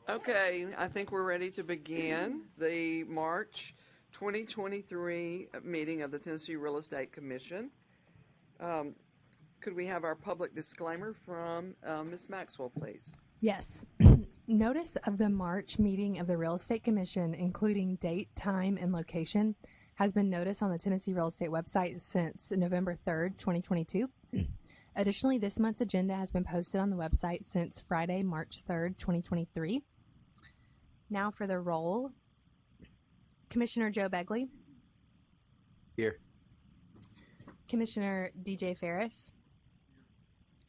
Okay, I think we're ready to begin the March 2023 meeting of the Tennessee Real Estate Commission. Could we have our public disclaimer from Ms. Maxwell, please? Yes. Notice of the March meeting of the Real Estate Commission, including date, time, and location, has been noticed on the Tennessee Real Estate website since November 3rd, 2022. Additionally, this month's agenda has been posted on the website since Friday, March 3rd, 2023. Now for the roll. Commissioner Joe Begley. Here. Commissioner DJ Ferris.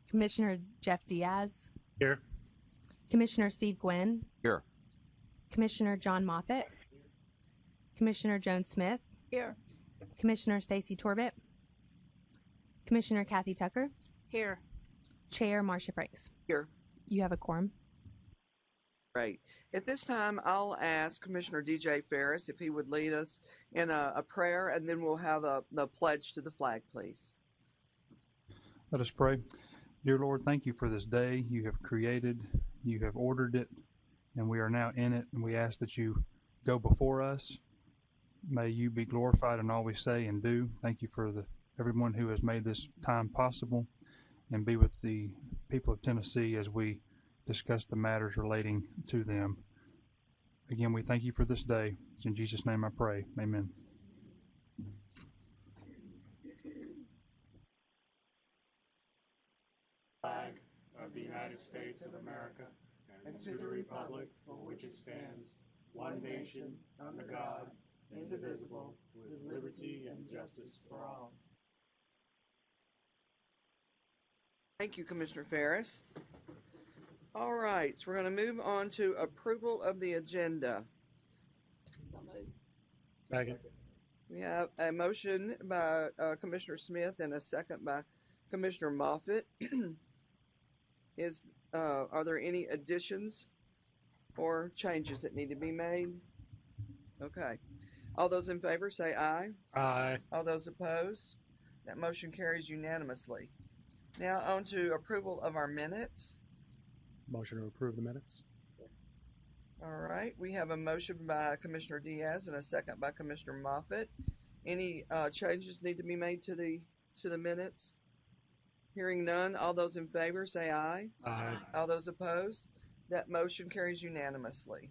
Commissioner Jeff Diaz. Here. Commissioner Steve Gwynn. Here. Commissioner John Moffitt. Commissioner Joan Smith. Here. Commissioner Stacy Torbett. Commissioner Kathy Tucker. Here. Chair Marcia Frakes. Here. You have a quorum. Great. At this time, I'll ask Commissioner DJ Ferris if he would lead us in a prayer, and then we'll have the pledge to the flag, please. Let us pray. Dear Lord, thank you for this day you have created, you have ordered it, and we are now in it, and we ask that you go before us. May you be glorified in all we say and do. Thank you for everyone who has made this time possible, and be with the people of Tennessee as we discuss the matters relating to them. Again, we thank you for this day. It's in Jesus' name I pray. Amen. Flag of the United States of America and to the republic for which it stands, one nation, under God, indivisible, with liberty and justice for all. Thank you, Commissioner Ferris. All right, so we're going to move on to approval of the agenda. Second. We have a motion by Commissioner Smith and a second by Commissioner Moffitt. Are there any additions or changes that need to be made? Okay. All those in favor say aye. Aye. All those opposed? That motion carries unanimously. Now on to approval of our minutes. Motion to approve the minutes. All right, we have a motion by Commissioner Diaz and a second by Commissioner Moffitt. Any changes need to be made to the minutes? Hearing none, all those in favor say aye. Aye. All those opposed? That motion carries unanimously.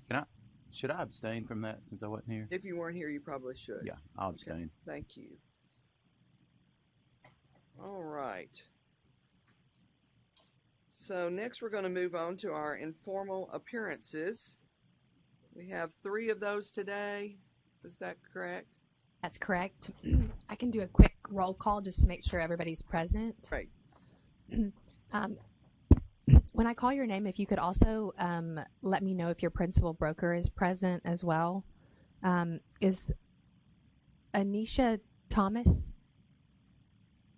Should I abstain from that since I wasn't here? If you weren't here, you probably should. Yeah, I'll abstain. Okay, thank you. All right. So next we're going to move on to our informal appearances. We have 3 of those today. Is that correct? That's correct. I can do a quick roll call just to make sure everybody's present. Right. When I call your name, if you could also let me know if your principal broker is present as well. Is Anisha Thomas?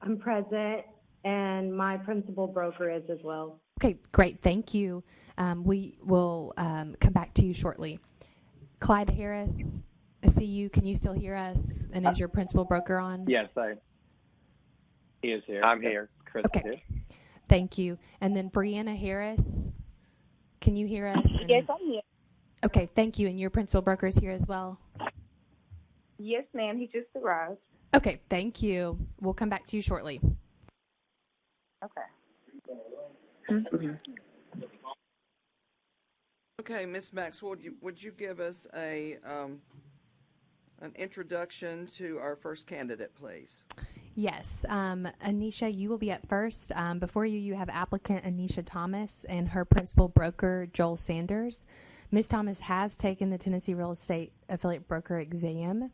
I'm present, and my principal broker is as well. Okay, great. Thank you. We will come back to you shortly. Clyde Harris, I see you. Can you still hear us? And is your principal broker on? Yes, he is here. I'm here. Chris is here. Thank you. And then Brianna Harris, can you hear us? Yes, I'm here. Okay, thank you. And your principal broker is here as well? Yes, ma'am. He just arrived. Okay, thank you. We'll come back to you shortly. Okay. Okay, Ms. Maxwell, would you give us an introduction to our first candidate, please? Yes. Anisha, you will be up first. Before you have applicant Anisha Thomas and her principal broker, Joel Sanders. Ms. Thomas has taken the Tennessee Real Estate Affiliate Broker exam.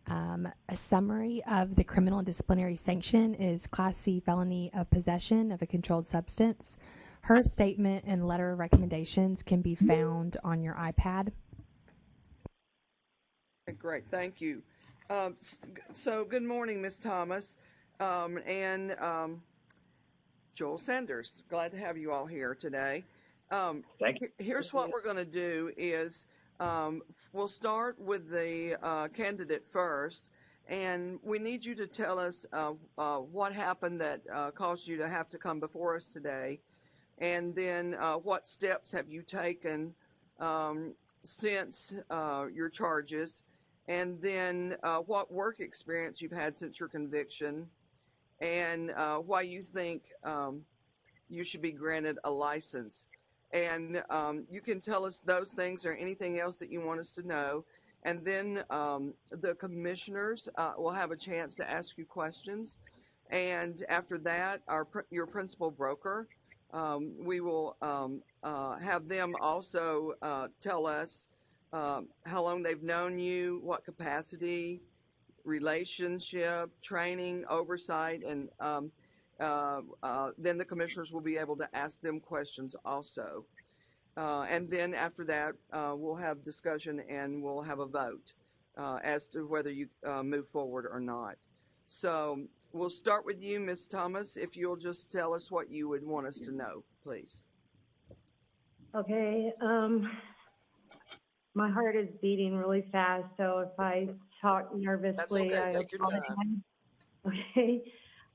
A summary of the criminal and disciplinary sanction is Class C felony of possession of a controlled substance. Her statement and letter of recommendations can be found on your iPad. Great, thank you. So good morning, Ms. Thomas, and Joel Sanders. Glad to have you all here today. Thank you. Here's what we're going to do is we'll start with the candidate first, and we need you to tell us what happened that caused you to have to come before us today. And then what steps have you taken since your charges? And then what work experience you've had since your conviction, and why you think you should be granted a license. And you can tell us those things or anything else that you want us to know. And then the commissioners will have a chance to ask you questions. And after that, your principal broker, we will have them also tell us how long they've known you, what capacity, relationship, training, oversight, and then the commissioners will be able to ask them questions also. And then after that, we'll have discussion and we'll have a vote as to whether you move forward or not. So we'll start with you, Ms. Thomas, if you'll just tell us what you would want us to know, please. Okay. My heart is beating really fast, so if I talk nervously, That's okay. I Take your apologize. time. Okay.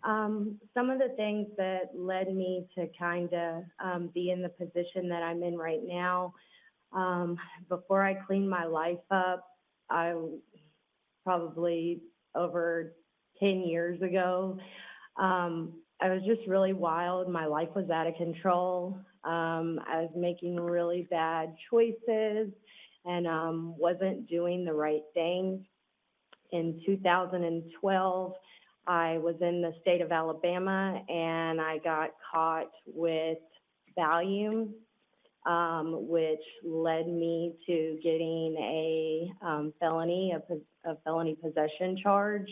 Some of the things that led me to kind of be in the position that I'm in right now, before I cleaned my life up, I probably over 10 years ago, I was just really wild. My life was out of control. I was making really bad choices and wasn't doing the right thing. In 2012, I was in the state of Alabama and I got caught with Valium, which led me to getting a felony possession charge.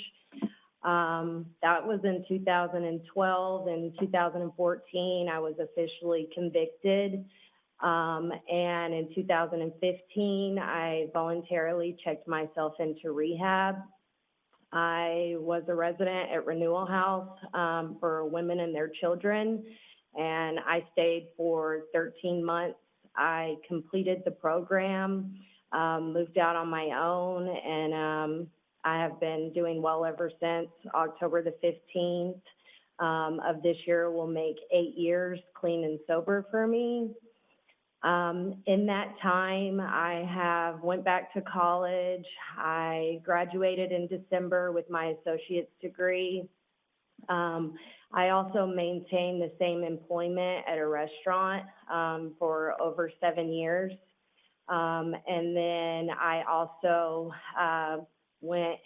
That was in 2012. In 2014, I was officially convicted. And in 2015, I voluntarily checked myself into rehab. I was a resident at Renewal House for women and their children, and I stayed for 13 months. I completed the program, moved out on my own, and I have been doing well ever since. October the 15th of this year will make 8 years clean and sober for me. In that time, I went back to college. I graduated in December with my associate's degree. I also maintained the same employment at a restaurant for over 7 years. And then I also went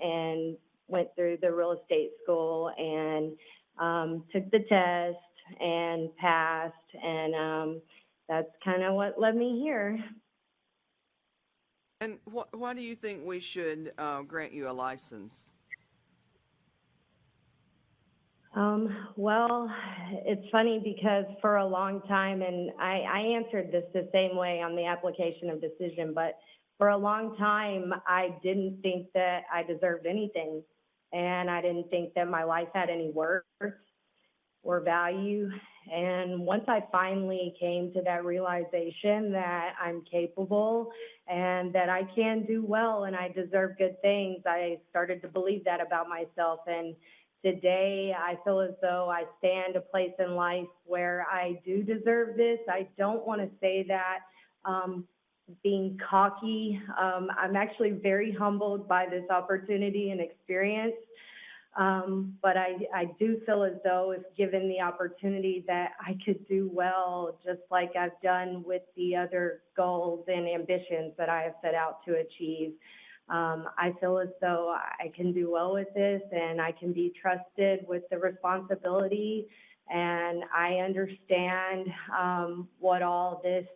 through the real estate school and took the test and passed, and that's kind of what led me here. And why do you think we should grant you a license? Well, it's funny because for a long time, and I answered this the same way on the application of decision, but for a long time, I didn't think that I deserved anything. And I didn't think that my life had any worth or value. And once I finally came to that realization that I'm capable and that I can do well and I deserve good things, I started to believe that about myself. And today I feel as though I stand a place in life where I do deserve this. I don't want to say that being cocky. I'm actually very humbled by this opportunity and experience. But I do feel as though if given the opportunity that I could do well, just like I've done with the other goals and ambitions that I have set out to achieve. I feel as though I can do well with this and I can be trusted with the responsibility, and I understand what all this,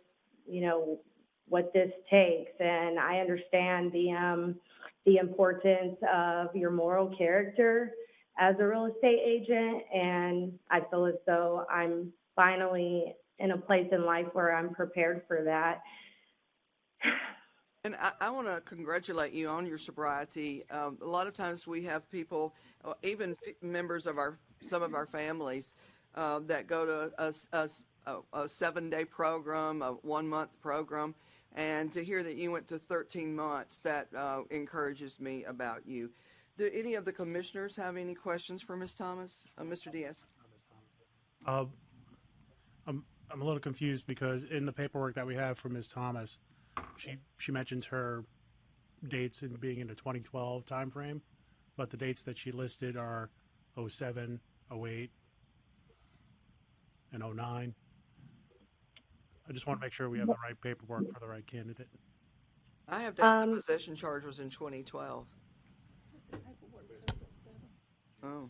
what this takes, and I understand the importance of your moral character as a real estate agent, and I feel as though I'm finally in a place in life where I'm prepared for that. And I want to congratulate you on your sobriety. A lot of times we have people, even members of some of our families, that go to a 7-day program, a 1-month program, and to hear that you went to 13 months, that encourages me about you. Do any of the commissioners have any questions for Ms. Thomas? Mr. Diaz? I'm a little confused because in the paperwork that we have from Ms. Thomas, she mentions her dates in being in the 2012 timeframe, but the dates that she listed are 07, 08, and 09. I just want to make sure we have the right paperwork for the right candidate. I have down the possession charge was in 2012. Oh.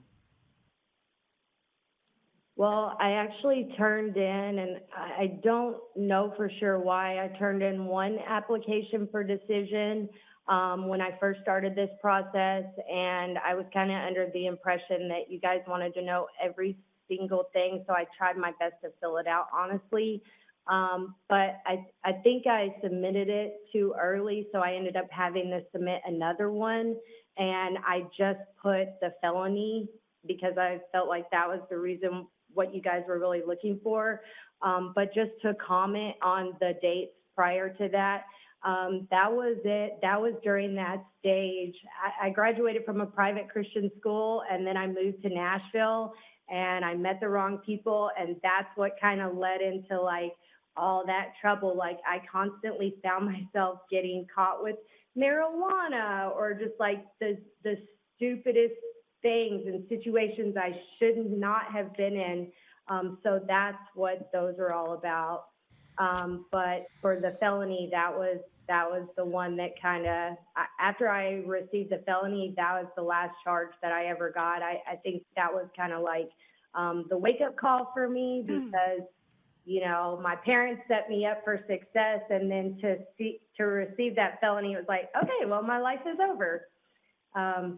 Well, I actually turned in, and I don't know for sure why, I turned in one application for decision when I first started this process, and I was kind of under the impression that you guys wanted to know every single thing, so I tried my best to fill it out, honestly. But I think I submitted it too early, so I ended up having to submit another one, and I just put the felony because I felt like that was the reason what you guys were really looking for. But just to comment on the dates prior to that, that was it. That was during that stage. I graduated from a private Christian school, and then I moved to Nashville, and I met the wrong people, and that's what kind of led into like all that trouble. Like I constantly found myself getting caught with marijuana or just like the stupidest things and situations I should not have been in. So that's what those are all about. But for the felony, that was the one that kind of, after I received the felony, that was the last charge that I ever got. I think that was kind of like the wake-up call for me because, you know, my parents set me up for success, and then to receive that felony, it was like, okay, well, my life is over.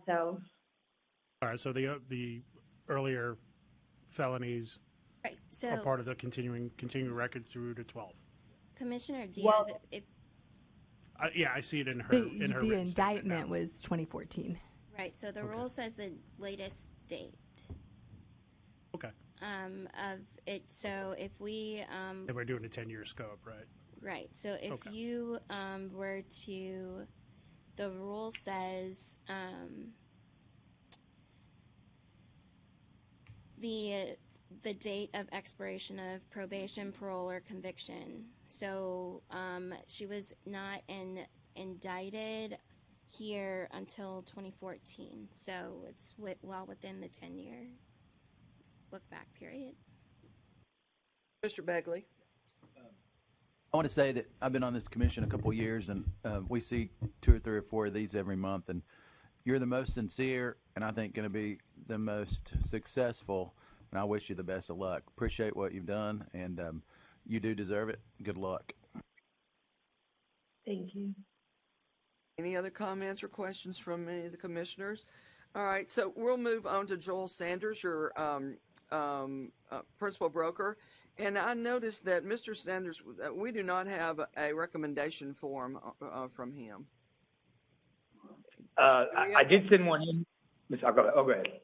So. All right, so the earlier felonies Right. So are part of the continuing record through to 12. Commissioner Diaz, Well, Yeah, I see it in her The written indictment statement now. was 2014. right. So the rule says the latest date Okay. of it. So if we And we're doing a 10-year scope, right? right. So if Okay. you were to, the rule says the date of expiration of probation, parole, or conviction. So she was not indicted here until 2014. So it's well within the 10-year look-back period. Mr. Begley? I want to say that I've been on this commission a couple of years, and we see 2 or 3 or 4 of these every month, and you're the most sincere, and I think going to be the most successful, and I wish you the best of luck. Appreciate what you've done, and you do deserve it. Good luck. Thank you. Any other comments or questions from any of the commissioners? All right, so we'll move on to Joel Sanders, your principal broker. And I noticed that Mr. Sanders, we do not have a recommendation form from him. I did send one in. I'll go ahead.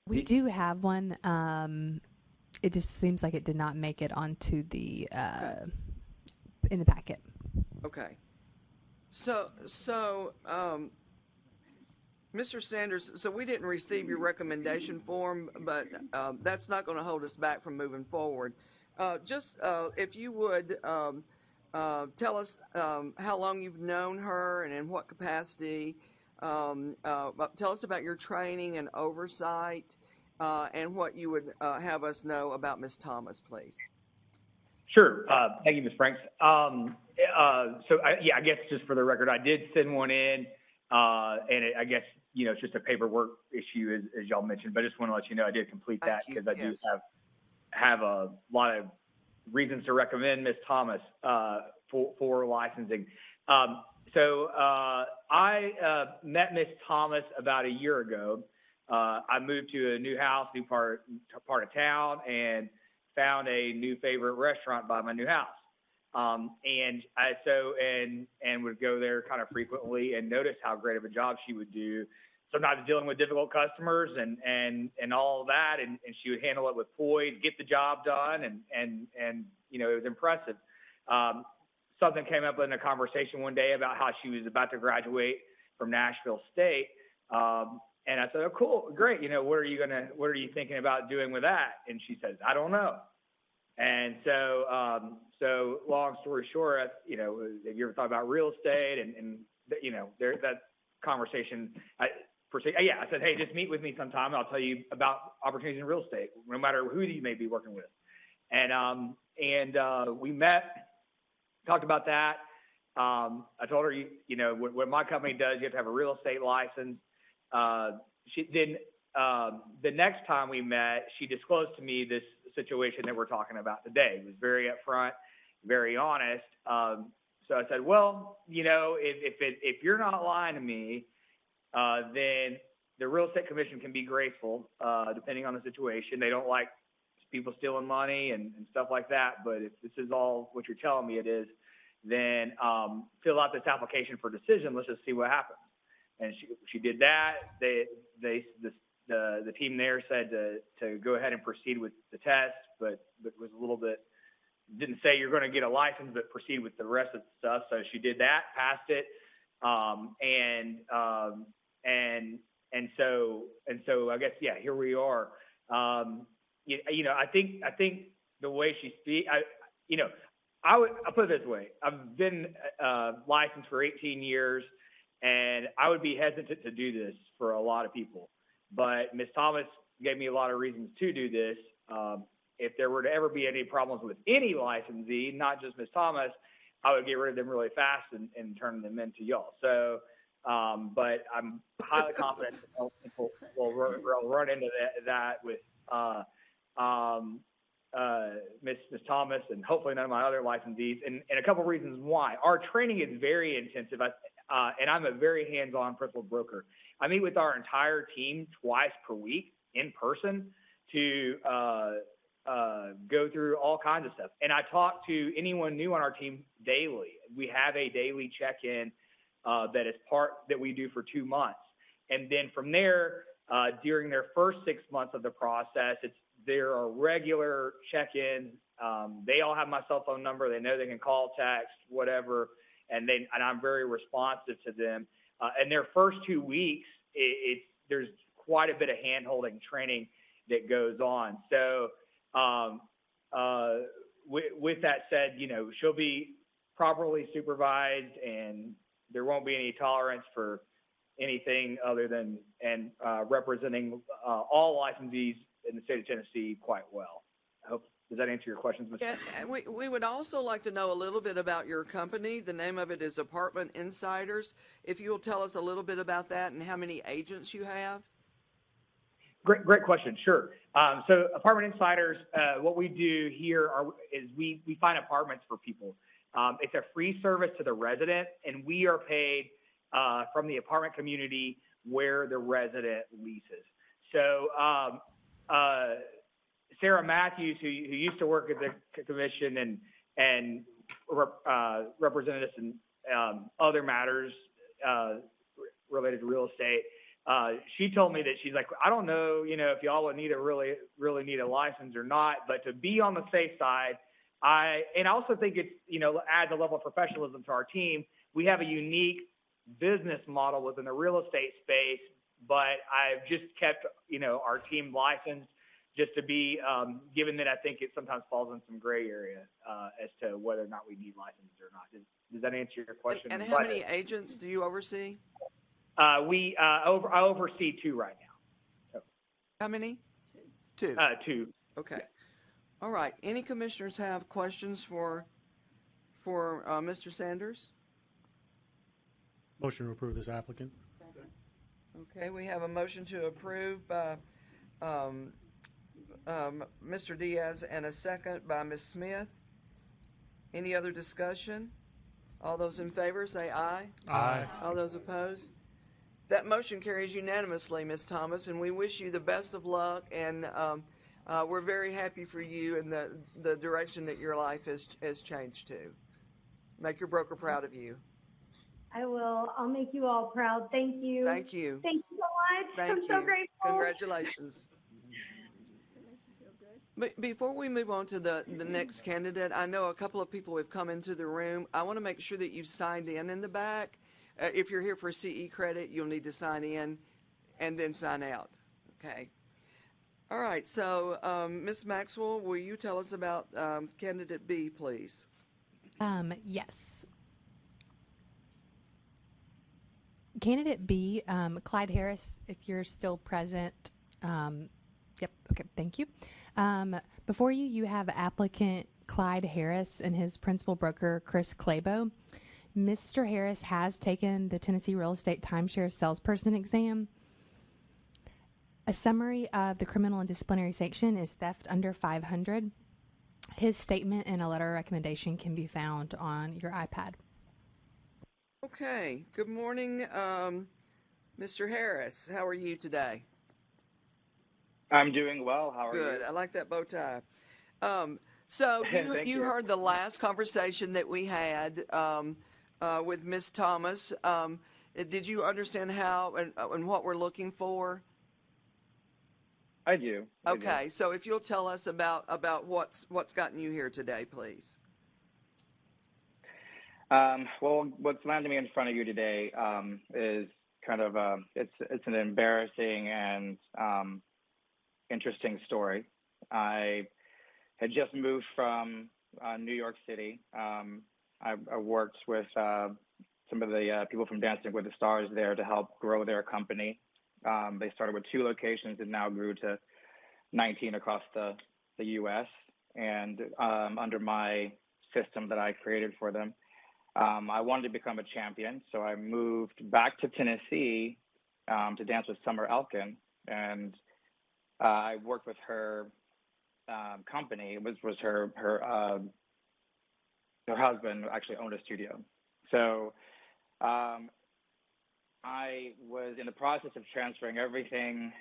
We do have one. It just seems like it did not make it onto the in the packet. Okay. So, Mr. Sanders, so we didn't receive your recommendation form, but that's not going to hold us back from moving forward. If you would tell us how long you've known her and in what capacity. Tell us about your training and oversight, and what you would have us know about Ms. Thomas, please. Sure. Thank you, Ms. Franks. I guess just for the record, I did send one in, and I guess, it's just a paperwork issue, as y'all mentioned, but I just want to let you know I did complete that because I do have a lot of reasons to recommend Ms. Thomas for licensing. I met Ms. Thomas about a year ago. I moved to a new house, new part of town, and found a new favorite restaurant by my new house. And would go there kind of frequently and notice how great of a job she would do. Sometimes dealing with difficult customers and all of that, and she would handle it with poise, get the job done, and it was impressive. Something came up in a conversation one day about how she was about to graduate from Nashville State, And I said, oh, cool, great. What are you thinking about doing with that? And she says, I don't know. And so long story short, if you ever thought about real estate and that conversation, I said, hey, just meet with me sometime. I'll tell you about opportunities in real estate, no matter who you may be working with. And we met, talked about that. I told her, what my company does, you have to have a real estate license. The next time we met, she disclosed to me this situation that we're talking about today. It was very upfront, very honest. So I said, well, if you're not lying to me, then the Real Estate Commission can be graceful, depending on the situation. They don't like people stealing money and stuff like that. But if this is all what you're telling me it is, then fill out this application for decision. Let's just see what happens. And she did that. The team there said to go ahead and proceed with the test, but was a little bit, didn't say you're going to get a license, but proceed with the rest of the stuff. So she did that, passed it, and so I guess here we are. I think the way she speaks, I'll put it this way: I've been licensed for 18 years, and I would be hesitant to do this for a lot of people. But Ms. Thomas gave me a lot of reasons to do this. If there were to ever be any problems with any licensee, not just Ms. Thomas, I would get rid of them really fast and turn them into y'all. So, but I'm highly confident that we'll run into that with Ms. Thomas and hopefully none of my other licensees. And a couple of reasons why. Our training is very intensive, and I'm a very hands-on principal broker. I meet with our entire team twice per week in person to go through all kinds of stuff. And I talk to anyone new on our team daily. We have a daily check-in that we do for 2 months. And then from there, during their first 6 months of the process, there are regular check-ins. They all have my cell phone number. They know they can call, text, whatever. And I'm very responsive to them. In their first 2 weeks, there's quite a bit of hand-holding training that goes on. So with that said, she'll be properly supervised, and there won't be any tolerance for anything other than representing all licensees in the state of Tennessee quite well. Does that answer your questions, Mr. Yeah, we would also like to know a little bit about your company. The name of it is Apartment Insiders. If you will tell us a little bit about that and how many agents you have. Great question. Sure. So Apartment Insiders, what we do here is we find apartments for people. It's a free service to the resident, and we are paid from the apartment community where the resident leases. So Sarah Matthews, who used to work at the commission and represented us in other matters related to real estate, she told me that she's like, I don't know, if y'all would really need a license or not, but to be on the safe side, I also think it's, adds a level of professionalism to our team. We have a unique business model within the real estate space, but I've just kept, our team licensed just to be, given that I think it sometimes falls in some gray area as to whether or not we need licenses or not. Does that answer your question? And how many agents do you oversee? I oversee 2 right now. So. How many? Two. 2. Okay. All right. Any commissioners have questions for Mr. Sanders? Motion to approve this applicant. Okay, we have a motion to approve by Mr. Diaz and a second by Ms. Smith. Any other discussion? All those in favor say aye. Aye. All those opposed? That motion carries unanimously, Ms. Thomas, and we wish you the best of luck, and we're very happy for you and the direction that your life has changed to. Make your broker proud of you. I will. I'll make you all proud. Thank you. Thank you. Thank you so much. Thank I'm you. so grateful. Congratulations. But before we move on to the next candidate, I know a couple of people have come into the room. I want to make sure that you've signed in the back. If you're here for CE credit, you'll need to sign in and then sign out. Okay. All right. So, Ms. Maxwell, will you tell us about candidate B, please? Yes. Candidate B, Clyde Harris, if you're still present. Yep. Okay. Thank you. Before you, you have applicant Clyde Harris and his principal broker, Chris Clabo. Mr. Harris has taken the Tennessee Real Estate Timeshare Salesperson exam. A summary of the criminal and disciplinary sanction is theft under 500. His statement and a letter of recommendation can be found on your iPad. Okay. Good morning, Mr. Harris. How are you today? I'm doing well. How are you? Good. I like that bow tie. So Thank you you. heard the last conversation that we had with Ms. Thomas. Did you understand how and what we're looking for? I do. I do. Okay. So if you'll tell us about what's gotten you here today, please. Well, what's landed me in front of you today is kind of it's an embarrassing and interesting story. I had just moved from New York City. I worked with some of the people from Dancing with the Stars there to help grow their company. They started with 2 locations and now grew to 19 across the U.S. And under my system that I created for them, I wanted to become a champion. So I moved back to Tennessee to dance with Summer Elkin. And I worked with her company. It was her husband actually owned a studio. So I was in the process of transferring everything,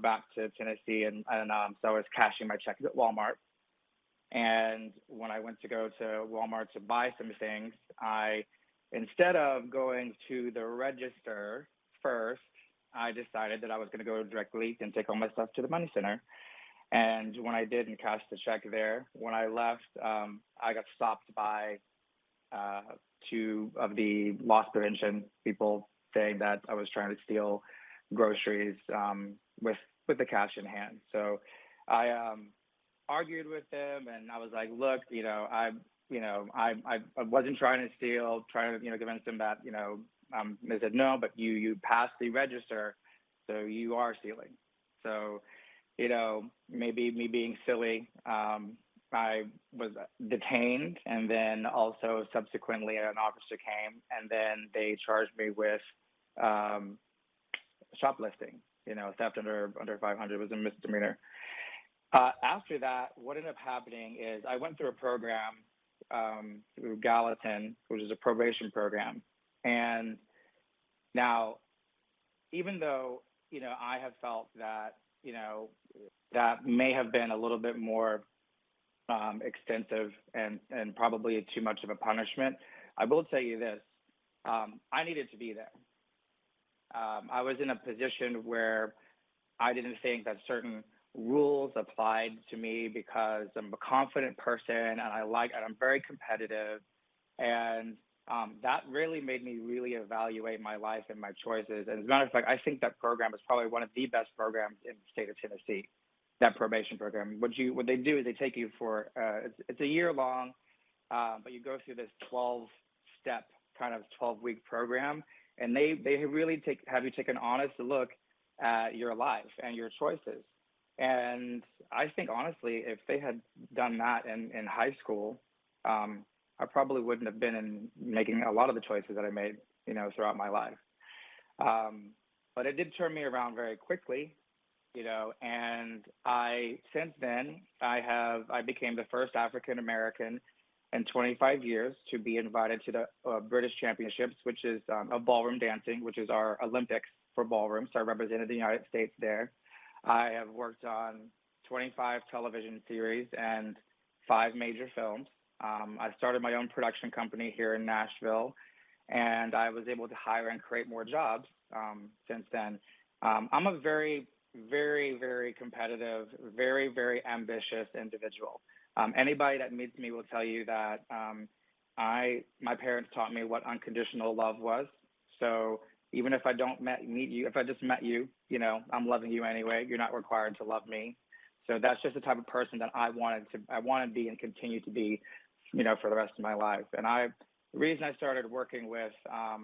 back to Tennessee, and so I was cashing my checks at Walmart. And when I went to go to Walmart to buy some things, instead of going to the register first, I decided that I was going to go directly and take all my stuff to the money center. And when I did and cashed the check there, when I left, I got stopped by 2 of the loss prevention people saying that I was trying to steal groceries with the cash in hand. So I argued with them, and I was like, look, I wasn't trying to steal, trying to convince them that they said no, but you passed the register, so you are stealing. So maybe me being silly, I was detained, and then also subsequently an officer came, and then they charged me with shoplifting. Theft under 500 was a misdemeanor. After that, what ended up happening is I went through a program through Gallatin, which is a probation program. And now, even though, I have felt that, that may have been a little bit more extensive and probably too much of a punishment, I will tell you this, I needed to be there. I was in a position where I didn't think that certain rules applied to me because I'm a confident person and I'm very competitive. And that really made me really evaluate my life and my choices. And as a matter of fact, I think that program is probably one of the best programs in the state of Tennessee, that probation program. What they do is they take you for, it's a year long, but you go through this 12-step kind of 12-week program. And they really have you take an honest look at your life and your choices. And I think, honestly, if they had done that in high school, I probably wouldn't have been in making a lot of the choices that I made, throughout my life. But it did turn me around very quickly, and since then, I became the first African American in 25 years to be invited to the British Championships, which is of ballroom dancing, which is our Olympics for ballroom. So I represented the United States there. I have worked on 25 television series and 5 major films. I started my own production company here in Nashville, and I was able to hire and create more jobs since then. I'm a very, very, very competitive, very, very ambitious individual. Anybody that meets me will tell you that my parents taught me what unconditional love was. So Even if I don't meet you, if I just met you, you know, I'm loving you anyway. You're not required to love me. So that's just the type of person that I want to be and continue to be, you know, for the rest of my life. And the reason I started working with, I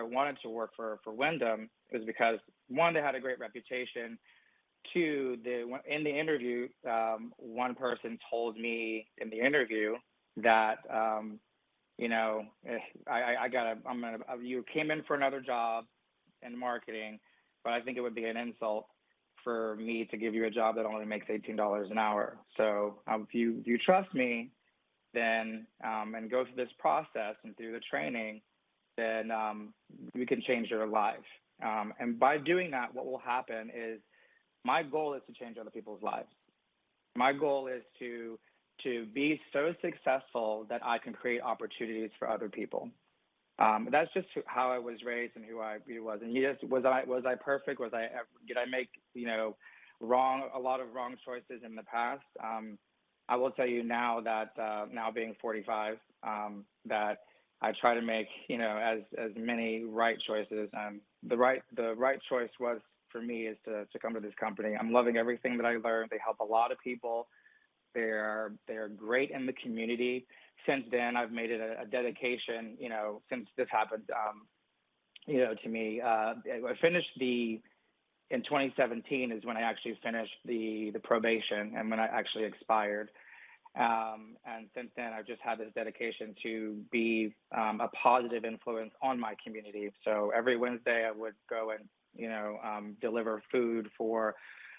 wanted to work for Wyndham is because, one, they had a great reputation. Two, in the interview, one person told me in the interview that, you know, you came in for another job in marketing, but I think it would be an insult for me to give you a job that only makes $18 an hour. So if you trust me, then and go through this process and through the training, then we can change your life. And by doing that, what will happen is my goal is to change other people's lives. My goal is to be so successful that I can create opportunities for other people. That's just how I was raised and who I was. And was I perfect? Did I make, you know, a lot of wrong choices in the past? I will tell you now that now being 45, that I try to make, you know, as many right choices. The right choice was for me is to come to this company. I'm loving everything that I learned. They help a lot of people. They're great in the community. Since then, I've made it a dedication, you know, since this happened, you know, to me. I finished in 2017 is when I actually finished the probation and when I actually expired. And since then, I've just had this dedication to be a positive influence on my community. So every Wednesday, I would go and, you know, deliver food for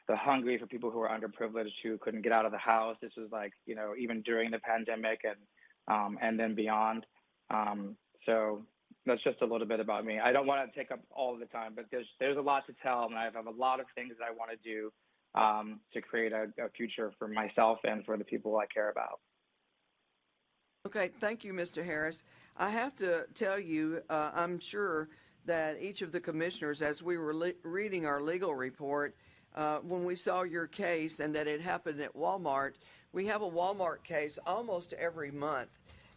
the hungry, for people who are underprivileged, who couldn't get out of the house. This was like, you know, even during the pandemic and then beyond. So that's just a little bit about me. I don't want to take up all of the time, but there's a lot to tell, and I have a lot of things that I want to do to create a future for myself and for the people I care about. Okay, thank you, Mr. Harris. I have to tell you, I'm sure that each of the commissioners, as we were reading our legal report, when we saw your case and that it happened at Walmart, we have a Walmart case almost every month,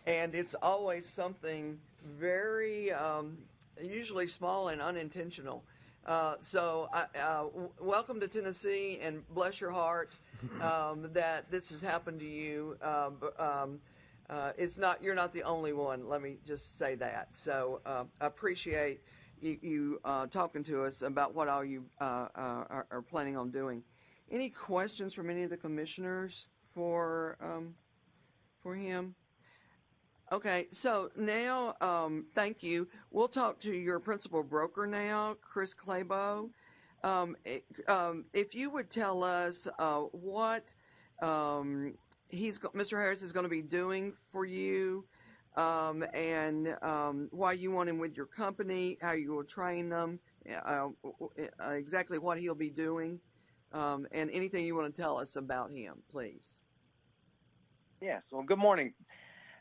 and it's always something very, usually small and unintentional. So welcome to Tennessee, and bless your heart that this has happened to you. You're not the only one. Let me just say that. So I appreciate you talking to us about what all you are planning on doing. Any questions from any of the commissioners for him? Okay, so now, thank you. We'll talk to your principal broker now, Chris Claybo. If you would tell us what Mr. Harris is going to be doing for you, and why you want him with your company, how you will train them, exactly what he'll be doing, and anything you want to tell us about him, please. Yes. Well, good morning.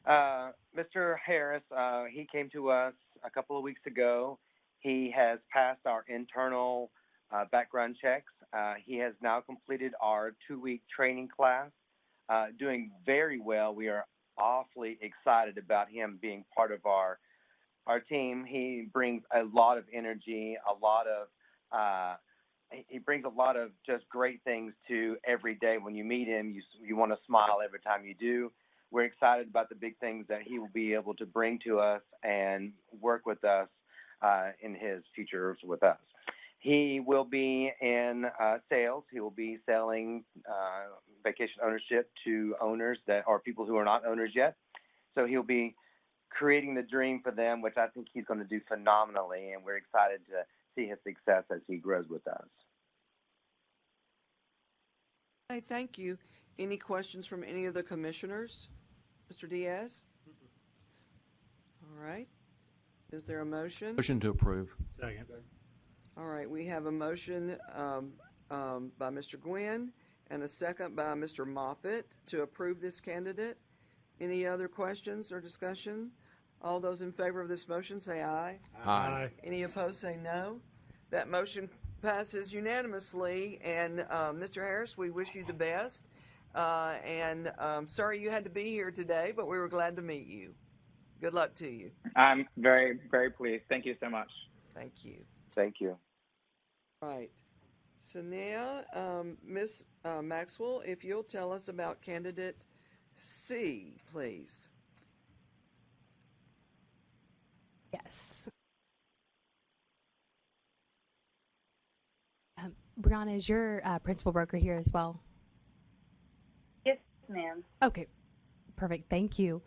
Mr. Harris, he came to us a couple of weeks ago. He has passed our internal background checks. He has now completed our 2-week training class, doing very well. We are awfully excited about him being part of our team. He brings a lot of energy, he brings a lot of just great things to every day. When you meet him, you want to smile every time you do. We're excited about the big things that he will be able to bring to us and work with us in his futures with us. He will be in sales. He will be selling vacation ownership to owners that are people who are not owners yet. So he'll be creating the dream for them, which I think he's going to do phenomenally, and we're excited to see his success as he grows with us. Okay, thank you. Any questions from any of the commissioners? Mr. Diaz? All right. Is there a motion? Motion to approve. Second. All right, we have a motion by Mr. Gwynn and a second by Mr. Moffitt to approve this candidate. Any other questions or discussion? All those in favor of this motion say aye. Aye. Any opposed say no. That motion passes unanimously, and Mr. Harris, we wish you the best. And sorry you had to be here today, but we were glad to meet you. Good luck to you. I'm very, very pleased. Thank you so much. Thank you. Thank you. Right. So now, Ms. Maxwell, if you'll tell us about candidate C, please. Yes. Brianna, is your principal broker here as well? Yes, ma'am. Okay, perfect. Thank you.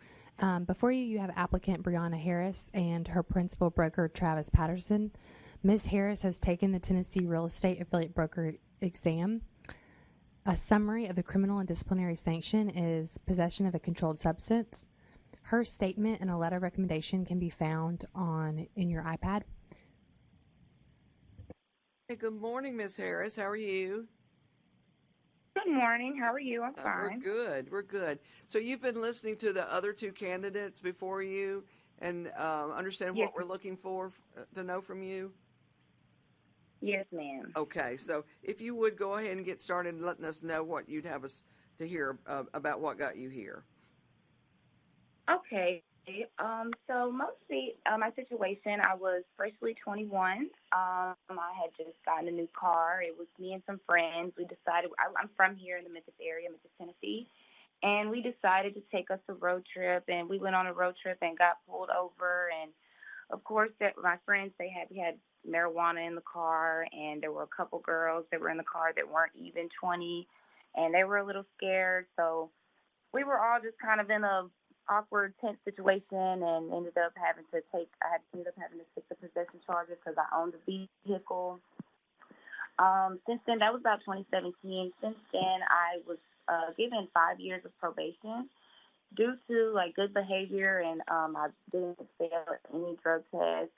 Before you have applicant Brianna Harris and her principal broker Travis Patterson. Ms. Harris has taken the Tennessee Real Estate Affiliate Broker exam. A summary of the criminal and disciplinary sanction is possession of a controlled substance. Her statement and a letter of recommendation can be found in your iPad. Hey, good morning, Ms. Harris. How are you? Good morning. How are you? I'm We're fine. good. We're good. So you've been listening to the other two candidates before you and understand Yes. what we're looking for to know from you? Yes, ma'am. Okay. So if you would go ahead and get started letting us know what you'd have us to hear about what got you here. Okay. So mostly my situation, I was freshly 21. I had just gotten a new car. It was me and some friends. We decided, I'm from here in the Memphis area, Memphis, Tennessee. And we decided to take us a road trip. And we went on a road trip and got pulled over. And of course, my friends, we had marijuana in the car. And there were a couple girls that were in the car that weren't even 20. And they were a little scared. So we were all just kind of in a awkward, tense situation, and ended up having to take the possession charges because I owned the vehicle. Since then, that was about 2017. Since then, I was given 5 years of probation due to good behavior, and I didn't fail any drug tests,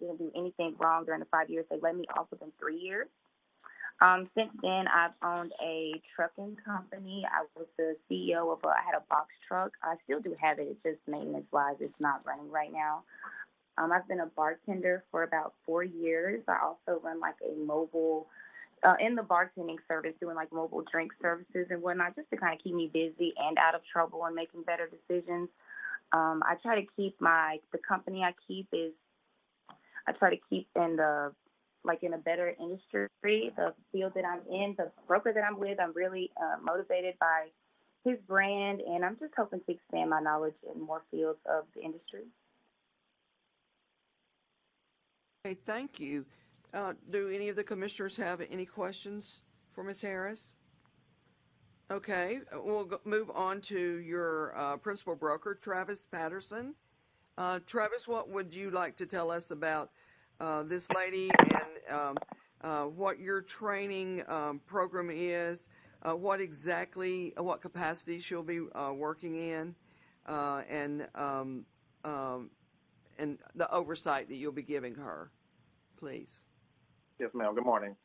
didn't do anything wrong during the 5 years. They let me off within 3 years. Since then, I've owned a trucking company. I was the CEO of I had a box truck. I still do have it. It's just maintenance-wise, it's not running right now. I've been a bartender for about 4 years. I also run a mobile, in the bartending service, doing mobile drink services and whatnot, just to kind of keep me busy and out of trouble and making better decisions. I try to keep the company I keep in in a better industry, the field that I'm in, the broker that I'm with. I'm really motivated by his brand, and I'm just hoping to expand my knowledge in more fields of the industry. Okay, thank you. Do any of the commissioners have any questions for Ms. Harris? Okay, we'll move on to your principal broker, Travis Patterson. Travis, what would you like to tell us about this lady and what your training program is, what capacity she'll be working in, and the oversight that you'll be giving her, please. Yes, ma'am. Good morning.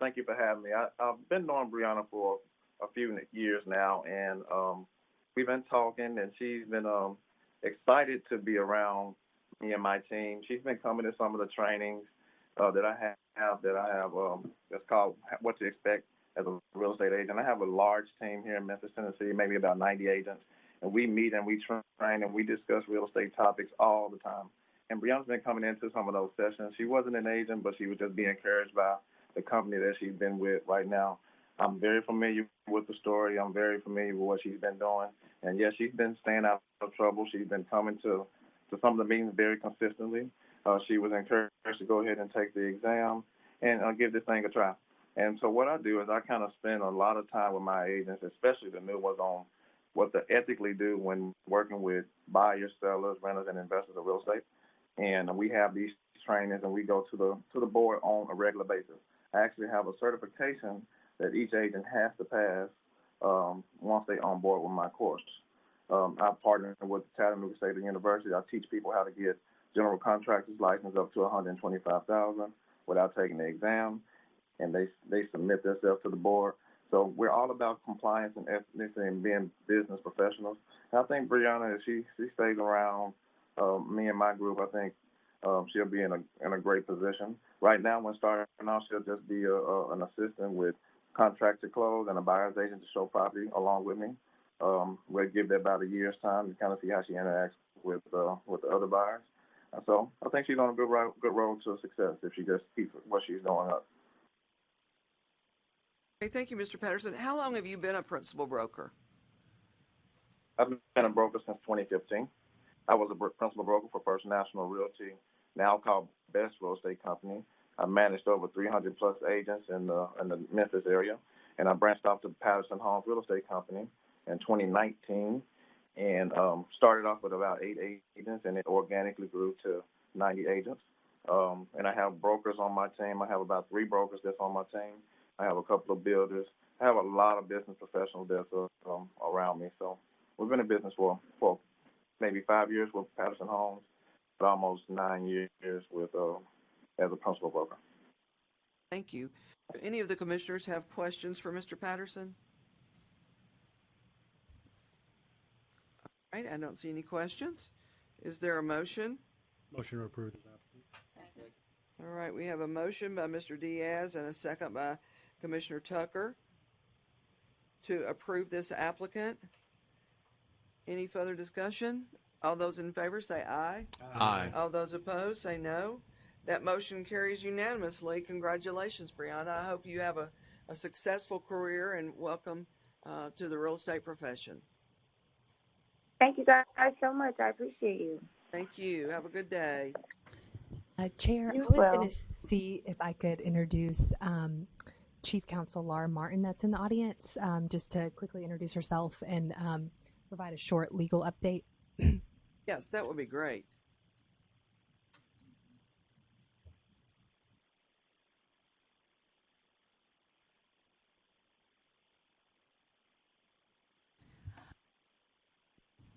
Thank you for having me. I've been knowing Brianna for a few years now, and we've been talking, and she's been excited to be around me and my team. She's been coming to some of the trainings that I have. That's called What to Expect as a Real Estate Agent. I have a large team here in Memphis, Tennessee, maybe about 90 agents, and we meet and we train and we discuss real estate topics all the time. And Brianna's been coming into some of those sessions. She wasn't an agent, but she was just being encouraged by the company that she's been with right now. I'm very familiar with the story. I'm very familiar with what she's been doing. And yes, she's been staying out of trouble. She's been coming to some of the meetings very consistently. She was encouraged to go ahead and take the exam and give this thing a try. And so what I do is I kind of spend a lot of time with my agents, especially the new ones, on what they ethically do when working with buyers, sellers, renters, and investors of real estate. And we have these trainings, and we go to the board on a regular basis. I actually have a certification that each agent has to pass once they on board with my course. I partner with Chattanooga State University. I teach people how to get general contractors license up to $125,000 without taking the exam, and they submit themselves to the board. So we're all about compliance and ethics and being business professionals. And I think Brianna, if she stays around me and my group, I think she'll be in a great position. Right now, when starting off, she'll just be an assistant with contract to close and a buyer's agent to show property along with me. We'll give that about a year's time to kind of see how she interacts with the other buyers. So I think she's on a good road to success if she just keeps what she's doing up. Hey, thank you, Mr. Patterson. How long have you been a principal broker? I've been a broker since 2015. I was a principal broker for First National Realty, now called Best Real Estate Company. I managed over 300 plus agents in the Memphis area, and I branched off to Patterson Homes Real Estate Company in 2019, and started off with about 8 agents, and it organically grew to 90 agents. And I have brokers on my team. I have about 3 brokers that's on my team. I have a couple of builders. I have a lot of business professionals that's around me. So we've been in business for maybe 5 years with Patterson Homes, but almost 9 years with as a principal broker. Thank you. Do any of the commissioners have questions for Mr. Patterson? All right, I don't see any questions. Is there a motion? Motion to approve this applicant. All right, we have a motion by Mr. Diaz and a second by Commissioner Tucker to approve this applicant. Any further discussion? All those in favor say aye. Aye. All those opposed say no. That motion carries unanimously. Congratulations, Brianna. I hope you have a successful career, and welcome to the real estate profession. Thank you guys so much. I appreciate you. Thank you. Have a good day. Chair, You I was will. going to see if I could introduce Chief Counsel Laura Martin that's in the audience, just to quickly introduce herself and provide a short legal update. Yes, that would be great.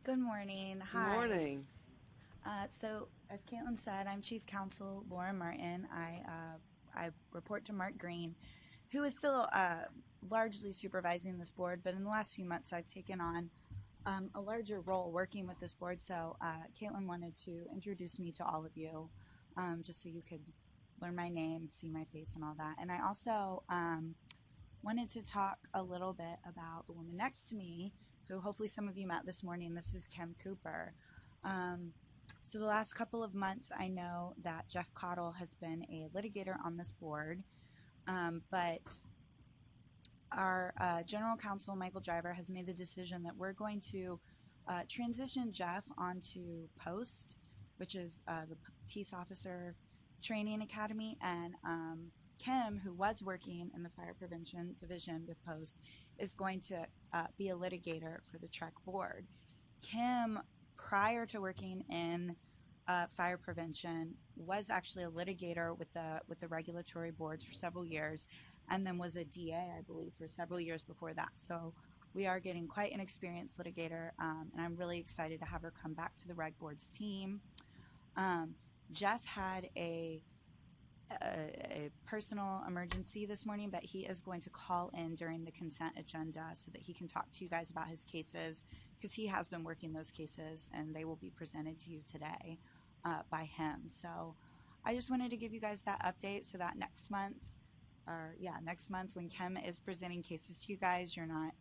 Good morning. Hi. Good morning. So, as Caitlin said, I'm Chief Counsel Laura Martin. I report to Mark Green, who is still largely supervising this board, but in the last few months I've taken on a larger role working with this board. So, Caitlin wanted to introduce me to all of you, just so you could learn my name, see my face, and all that. And I also wanted to talk a little bit about the woman next to me, who hopefully some of you met this morning. This is Kim Cooper. So the last couple of months, I know that Jeff Cottle has been a litigator on this board, but our general counsel, Michael Driver, has made the decision that we're going to transition Jeff onto POST, which is the Peace Officer Training Academy, and Kim, who was working in the Fire Prevention Division with POST, is going to be a litigator for the TREC board. Kim, prior to working in fire prevention, was actually a litigator with the regulatory boards for several years, and then was a DA, I believe, for several years before that. So we are getting quite an experienced litigator, and I'm really excited to have her come back to the reg boards team. Jeff had a personal emergency this morning, but he is going to call in during the consent agenda so that he can talk to you guys about his cases, because he has been working those cases and they will be presented to you today by him. So I just wanted to give you guys that update so that next month when Kim is presenting cases to you guys, you're not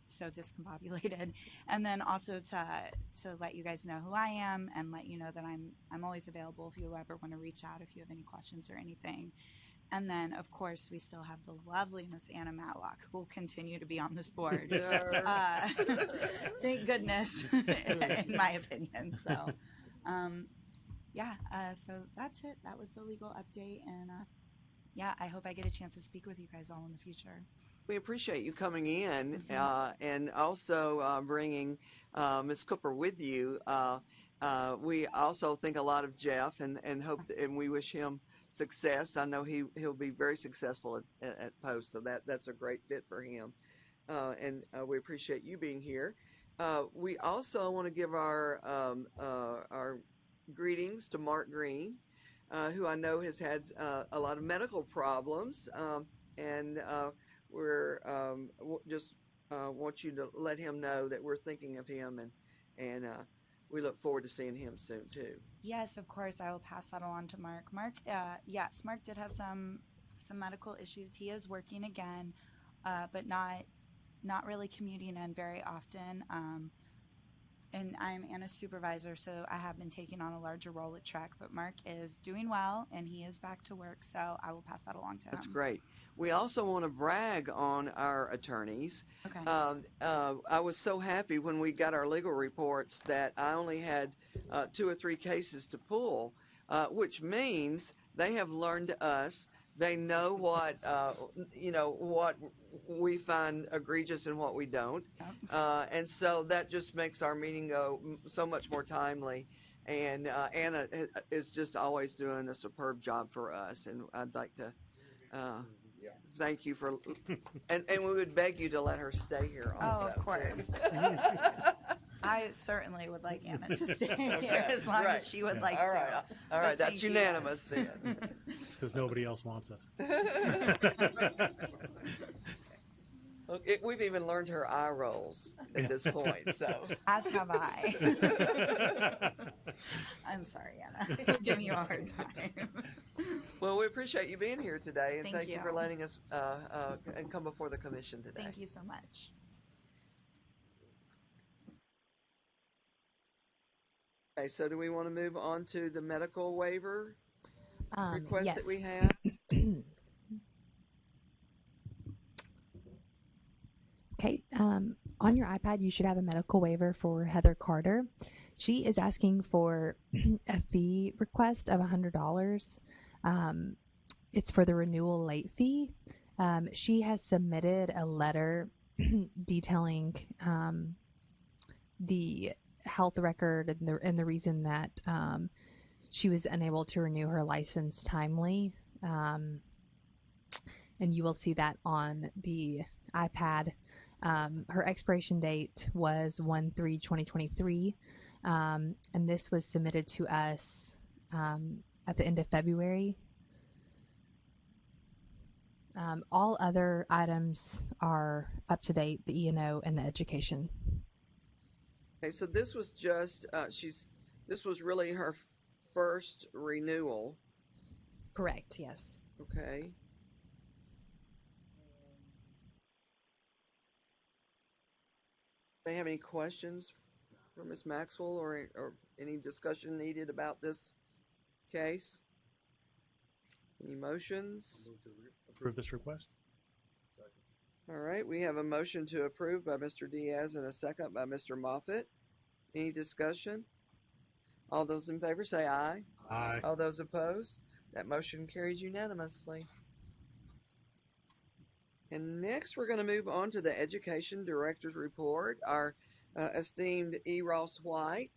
so discombobulated. And then also to let you guys know who I am and let you know that I'm always available if you ever want to reach out if you have any questions or anything. And then, of course, we still have the lovely Miss Anna Matlock, who will continue to be on this board. Thank goodness, in my opinion. So, so that's it. That was the legal update. And, I hope I get a chance to speak with you guys all in the future. We appreciate you coming in and also bringing Ms. Cooper with you. We also think a lot of Jeff and hope and we wish him success. I know he'll be very successful at Post, so that's a great fit for him. And we appreciate you being here. We also want to give our greetings to Mark Green, who I know has had a lot of medical problems, and we're just want you to let him know that we're thinking of him, and we look forward to seeing him soon too. Yes, of course, I will pass that along to Mark. Mark did have some medical issues. He is working again, but not really commuting in very often. and I'm Anna's supervisor, so I have been taking on a larger role at track. But Mark is doing well, and he is back to work, so I will pass that along to him. That's great. We also want to brag on our attorneys. Okay. I was so happy when we got our legal reports that I only had 2 or 3 cases to pull, which means they have learned us. They know what what we find egregious and what we don't, and so that just makes our meeting go so much more timely. And Anna is just always doing a superb job for us, and I'd like to thank you for, and we would beg you to let her stay here also. Oh, of course. I certainly would like Anna to stay here as long as she would like to. All right, that's unanimous then. Because nobody else wants us. Look, we've even learned her eye rolls at this point. So as have I. I'm sorry, Anna. Giving you a hard time. Well, we appreciate you being here today, and thank you you for letting us and come before the commission today. Thank you so much. Okay, so do we want to move on to the medical waiver request yes. that we have? Okay, on your iPad, you should have a medical waiver for Heather Carter. She is asking for a fee request of $100. It's for the renewal late fee. She has submitted a letter detailing the health record and the reason that she was unable to renew her license timely. And you will see that on the iPad. Her expiration date was 1/3/2023, and this was submitted to us at the end of February. All other items are up to date, the E&O and the education. Okay, so this was just this was really her first renewal. Correct, yes. Okay. Do you have any questions for Ms. Maxwell or any discussion needed about this case? Any motions? Move to approve this request. All right, we have a motion to approve by Mr. Diaz and a second by Mr. Moffitt. Any discussion? All those in favor say aye. Aye. All those opposed? That motion carries unanimously. And next, we're going to move on to the Education Director's Report. Our esteemed E. Ross White,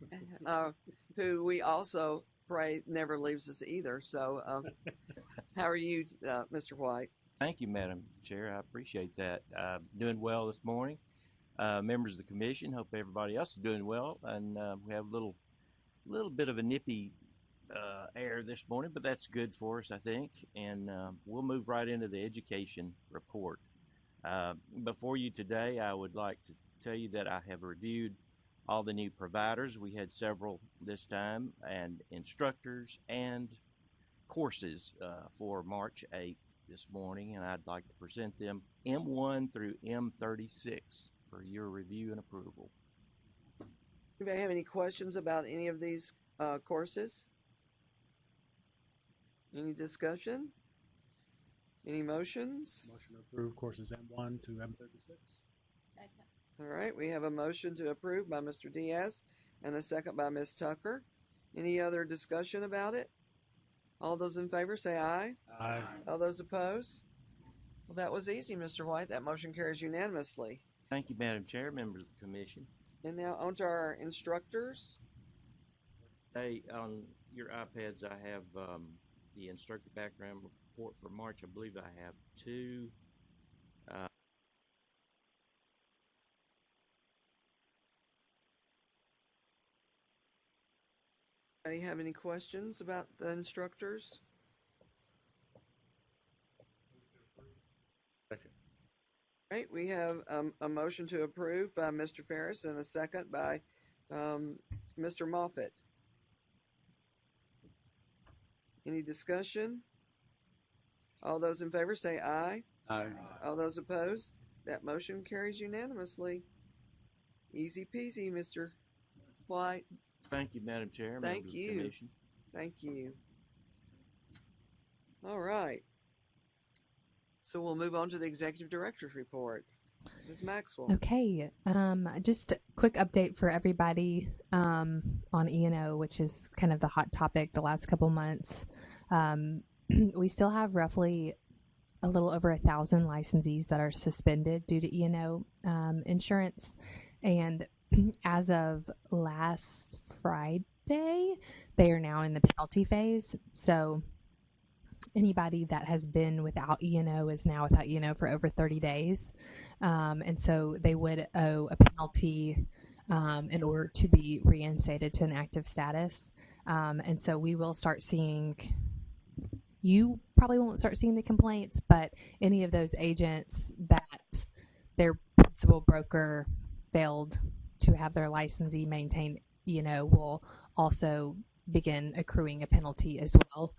who we also pray never leaves us either. So, how are you, Mr. White? Thank you, Madam Chair. I appreciate that. Doing well this morning. Members of the commission, hope everybody else is doing well. And we have a little bit of a nippy air this morning, but that's good for us, I think. And we'll move right into the education report. Before you today, I would like to tell you that I have reviewed all the new providers. We had several this time, and instructors and courses for March 8th this morning, and I'd like to present them M1 through M36 for your review and approval. Anybody have any questions about any of these courses? Any discussion? Any motions? Motion to approve courses M1 to M36. Second. All right, we have a motion to approve by Mr. Diaz and a second by Ms. Tucker. Any other discussion about it? All those in favor say aye. Aye. All those opposed? Well, that was easy, Mr. White. That motion carries unanimously. Thank you, Madam Chair, members of the commission. And now on to our instructors. Hey, on your iPads, I have the instructor background report for March. I believe I have 2. Anybody have any questions about the instructors? Second. All right, we have a motion to approve by Mr. Ferris and a second by Mr. Moffitt. Any discussion? All those in favor say aye. Aye. All those opposed? That motion carries unanimously. Easy peasy, Mr. White. Thank you, Madam Chair. Thank members of the you. Commission. Thank you. All right. So we'll move on to the executive director's report. Ms. Maxwell. Okay, just a quick update for everybody on E&O, which is kind of the hot topic the last couple months. We still have roughly a little over 1,000 licensees that are suspended due to E&O insurance, and as of last Friday, they are now in the penalty phase. So anybody that has been without E&O is now without E&O for over 30 days. And so they would owe a penalty in order to be reinstated to an active status. And so we will start seeing, you probably won't start seeing the complaints, but any of those agents that their principal broker failed to have their licensee maintain E&O will also begin accruing a penalty as well.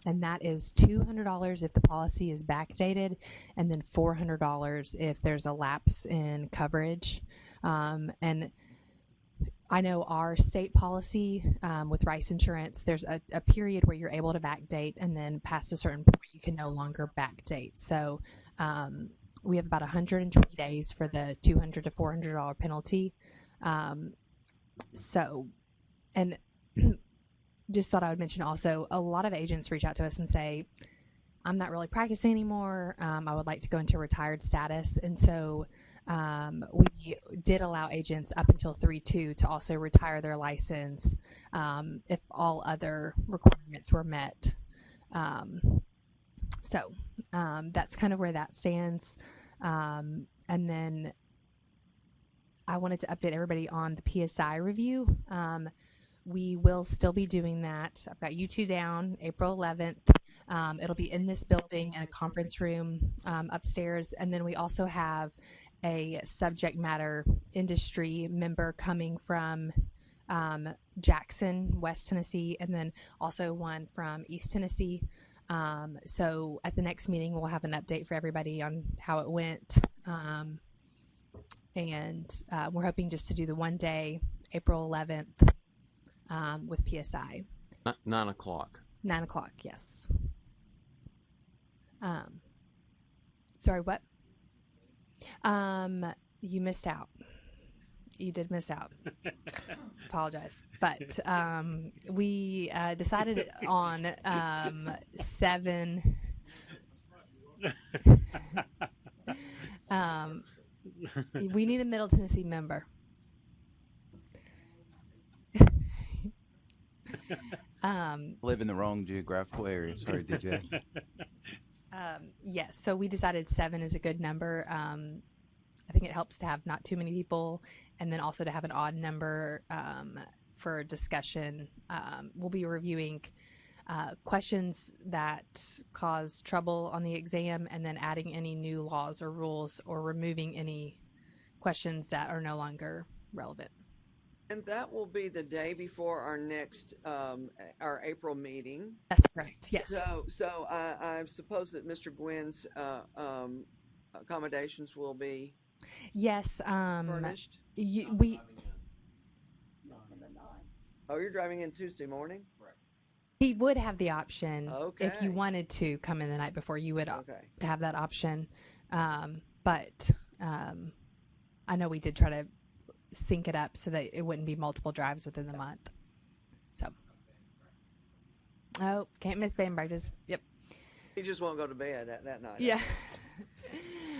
And that is $200 if the policy is backdated, and then $400 if there's a lapse in coverage. And I know our state policy with Rice Insurance, there's a period where you're able to backdate, and then past a certain point, you can no longer backdate. So we have about 120 days for the $200 to $400 penalty. And just thought I would mention also, a lot of agents reach out to us and say, I'm not really practicing anymore. I would like to go into retired status. And so we did allow agents up until 3/2 to also retire their license if all other requirements were met. So that's kind of where that stands. And then I wanted to update everybody on the PSI review. We will still be doing that. I've got you two down, April 11th. It'll be in this building in a conference room upstairs. And then we also have a subject matter industry member coming from Jackson, West Tennessee, and then also one from East Tennessee. So at the next meeting, we'll have an update for everybody on how it went. And we're hoping just to do the one day, April 11th. With PSI. 9 o'clock. 9 o'clock, yes. Sorry, what? You missed out. You did miss out. Apologize. But we decided on 7. We need a Middle Tennessee member. Live in the wrong geographical area. Sorry, DJ. Yes, so we decided 7 is a good number. I think it helps to have not too many people, and then also to have an odd number for discussion. We'll be reviewing questions that cause trouble on the exam, and then adding any new laws or rules, or removing any questions that are no longer relevant. And that will be the day before our next, our April meeting. That's correct, yes. So I suppose that Mr. Gwynn's accommodations will be yes, furnished? Oh, you're driving in Tuesday morning? Correct. He would have the option, Okay. if you wanted to come in the night before, you would have that option. But I know we did try to sync it up so that it wouldn't be multiple drives within the month. So, can't miss band practice. Yep. He just won't go to bed that night. Yeah.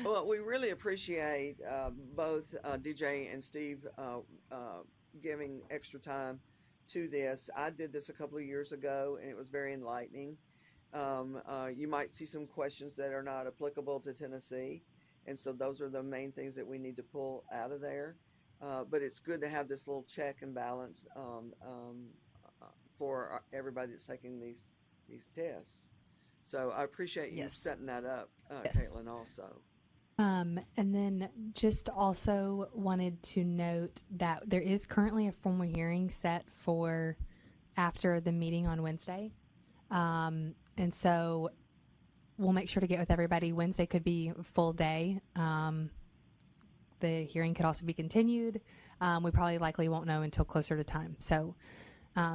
Well, we really appreciate both DJ and Steve giving extra time to this. I did this a couple of years ago, and it was very enlightening. You might see some questions that are not applicable to Tennessee, and so those are the main things that we need to pull out of there. But it's good to have this little check and balance for everybody that's taking these tests. So I appreciate you setting that up, Caitlin, also. And then just also wanted to note that there is currently a formal hearing set for after the meeting on Wednesday. And so we'll make sure to get with everybody. Wednesday could be a full day. the hearing could also be continued. We probably likely won't know until closer to time. So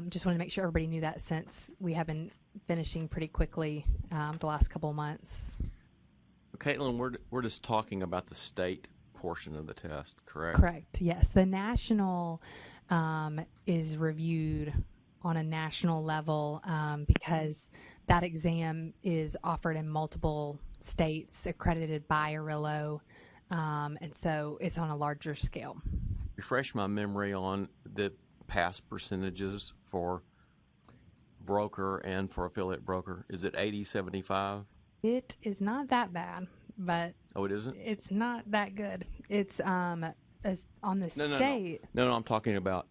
just want to make sure everybody knew that, since we have been finishing pretty quickly the last couple of months. Caitlin, we're just talking about the state portion of the test, correct? Correct. Yes. The national is reviewed on a national level because that exam is offered in multiple states, accredited by Arillo, and so it's on a larger scale. Refresh my memory on the past percentages for broker and for affiliate broker. Is it 80, 75? It is not that bad, but Oh, it isn't? it's not that good. It's on the state. No, I'm talking about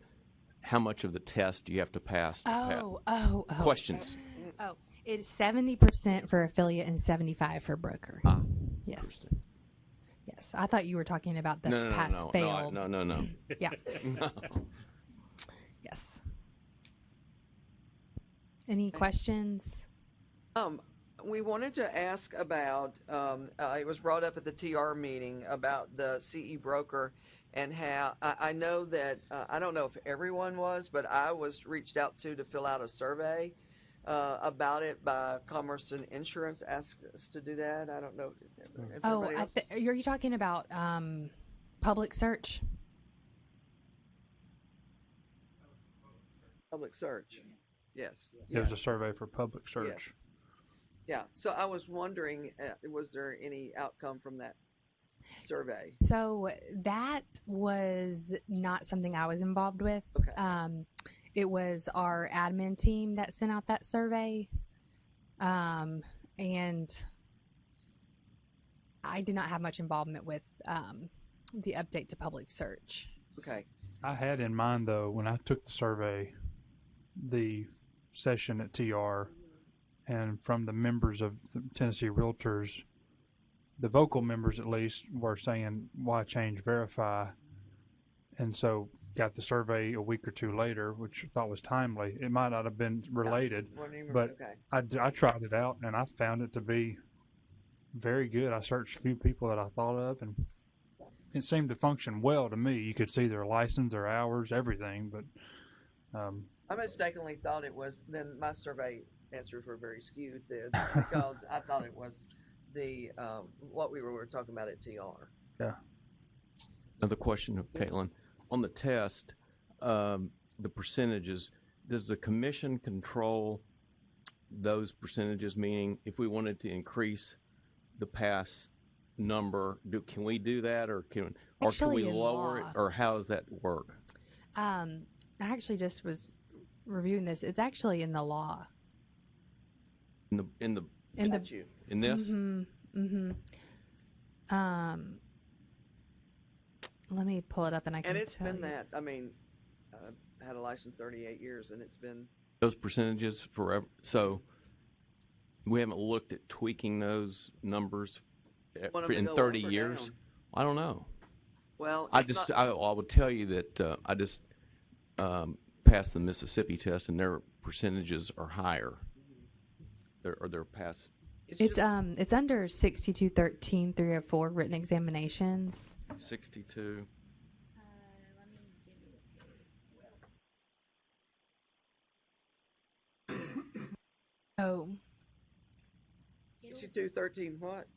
how much of the test you have to pass to Oh. questions. Oh, it's 70% for affiliate and 75% for broker. Yes. Yes. I thought you were talking about the pass fail. No. Yeah. No. Yes. Any questions? We wanted to ask about, it was brought up at the TR meeting about the CE broker and how, I know that, I don't know if everyone was, but I was reached out to fill out a survey about it by Commerce and Insurance, asked us to do that. I don't know if everybody else. Are you talking about public search? Public search. Yes. There's a survey for public search. Yes. Yeah. So I was wondering, was there any outcome from that survey? So that was not something I was involved with. Okay. It was our admin team that sent out that survey. And I did not have much involvement with the update to public search. Okay. I had in mind, though, when I took the survey, the session at TR, and from the members of the Tennessee Realtors, the vocal members at least, were saying, why change verify? And so got the survey a week or two later, which I thought was timely. It might not have been related, but I tried it out, and I found it to be very good. I searched a few people that I thought of, and it seemed to function well to me. You could see their license, their hours, everything, but I mistakenly thought it was, then my survey answers were very skewed then because I thought it was the what we were talking about at TR. Yeah. Another question of Caitlin. On the test, the percentages, does the commission control those percentages? Meaning, if we wanted to increase the pass number, can we do that, or can we lower it, or how does that work? I actually just was reviewing this. It's actually in the law. In this? Mm-hmm. Let me pull it up, and I can. And it's tell been you. that. I mean, I had a license 38 years, and it's been Those percentages forever. So we haven't looked at tweaking those numbers Want them to in go 30 up or years. down? I don't know. Well, I it's just not- I would tell you that I just passed the Mississippi test, and their percentages are higher. They're pass. It's under 6213 304 written examinations. 62. Oh. 6213 what?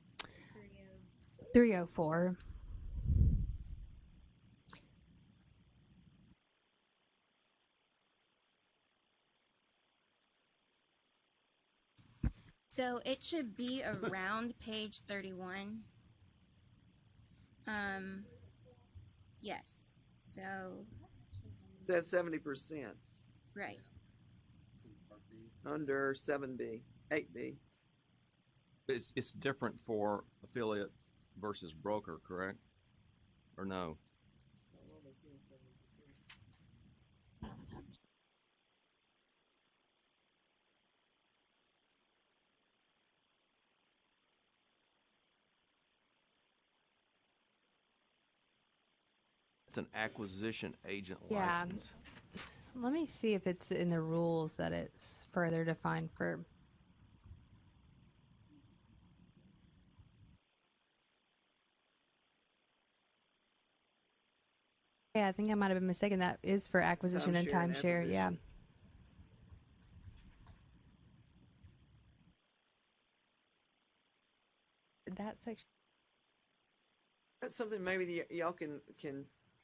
304. So it should be around page 31. Yes. So, That's 70%. right. Under 7B, 8B. It's different for affiliate versus broker, correct? Or no? It's an acquisition agent Yeah. license. Let me see if it's in the rules that it's further defined for. Yeah, I think I might have been mistaken. That is for acquisition and timeshare. Yeah. acquisition. That section. That's something maybe y'all can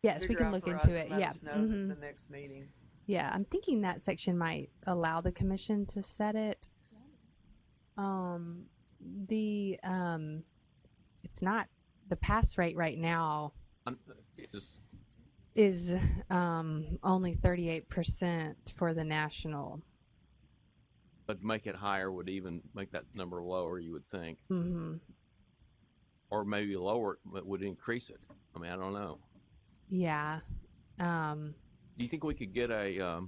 Yes, we figure can out look for into us it. and let Yeah. us know Mhm. at the next meeting. Yeah, I'm thinking that section might allow the commission to set it. It's not the pass rate right now is only 38% for the national. But make it higher would even make that number lower, you would think. Mm-hmm. Or maybe lower it would increase it. I mean, I don't know. Yeah. Do you think we could get a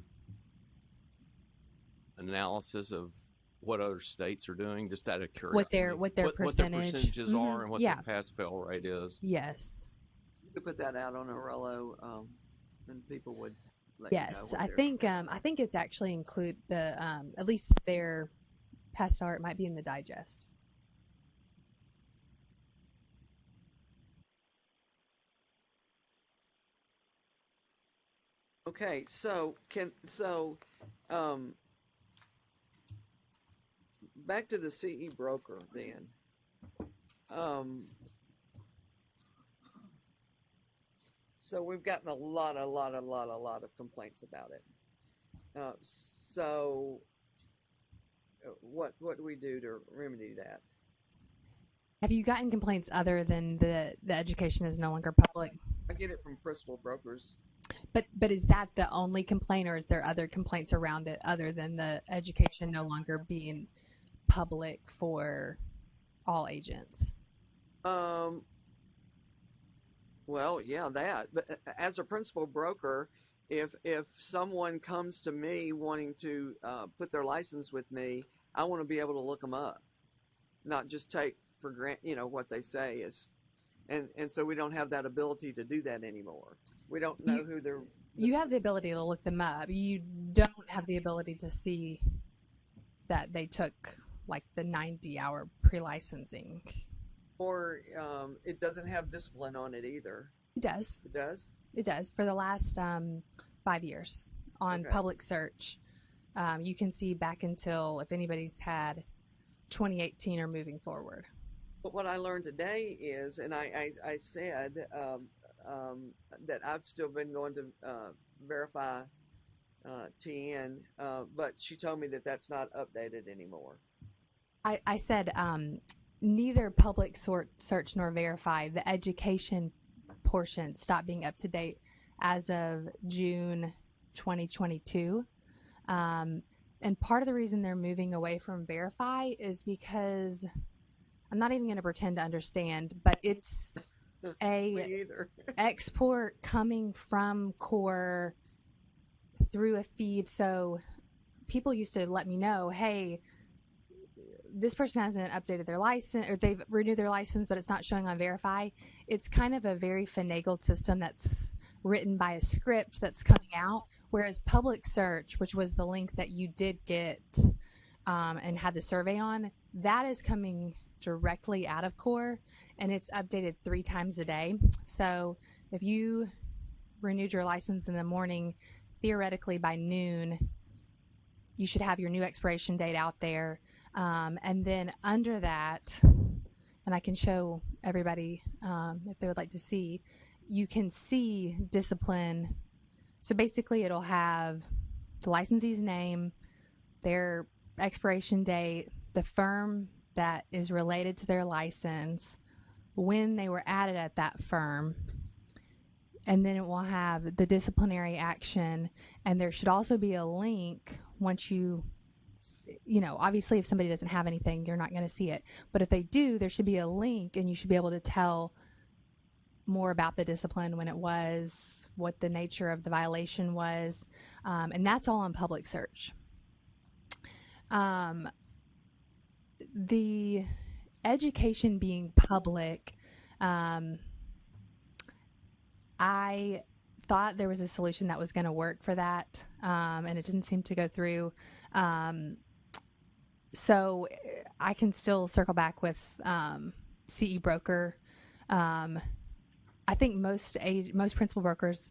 analysis of what other states are doing, just out of curiosity? What their percentages Mhm. are and what Yeah. their pass-fail rate is? Yes. You could put that out on Orello, and people would let you know Yes, what I their think rates I think it's actually include the at least their past art might be in the digest. Okay, so back to the CE broker then. So we've gotten a lot of complaints about it. So what do we do to remedy that? Have you gotten complaints other than the education is no longer public? I get it from principal brokers. But is that the only complaint, or is there other complaints around it other than the education no longer being public for all agents? Well, yeah, that. But as a principal broker, if someone comes to me wanting to put their license with me, I want to be able to look them up, not just take for granted, what they say is, and so we don't have that ability to do that anymore. We don't know who they're. You have the ability to look them up. You don't have the ability to see that they took like the 90-hour pre-licensing. Or it doesn't have discipline on it either. It does. It does? It does. For the last 5 years on Okay. public search, you can see back until if anybody's had 2018 or moving forward. But what I learned today is, and I said that I've still been going to verify TN, but she told me that that's not updated anymore. I said neither public search nor verify. The education portion stopped being up to date as of June 2022. And part of the reason they're moving away from verify is because I'm not even going to pretend to understand, but it's a export coming from Core through a feed. So people used to let me know, hey, this person hasn't updated their license, or they've renewed their license, but it's not showing on Verify. It's kind of a very finagled system that's written by a script that's coming out, whereas Public Search, which was the link that you did get and had the survey on, that is coming directly out of Core, and it's updated 3 times a day. So if you renewed your license in the morning, theoretically by noon, you should have your new expiration date out there. And then under that, and I can show everybody if they would like to see, you can see discipline. So basically it'll have the licensee's name, their expiration date, the firm that is related to their license, when they were added at that firm, and then it will have the disciplinary action. And there should also be a link once obviously if somebody doesn't have anything, you're not going to see it. But if they do, there should be a link and you should be able to tell more about the discipline, when it was, what the nature of the violation was. And that's all on Public Search. The education being public, I thought there was a solution that was going to work for that, and it didn't seem to go through. So I can still circle back with CE Broker. I think most principal brokers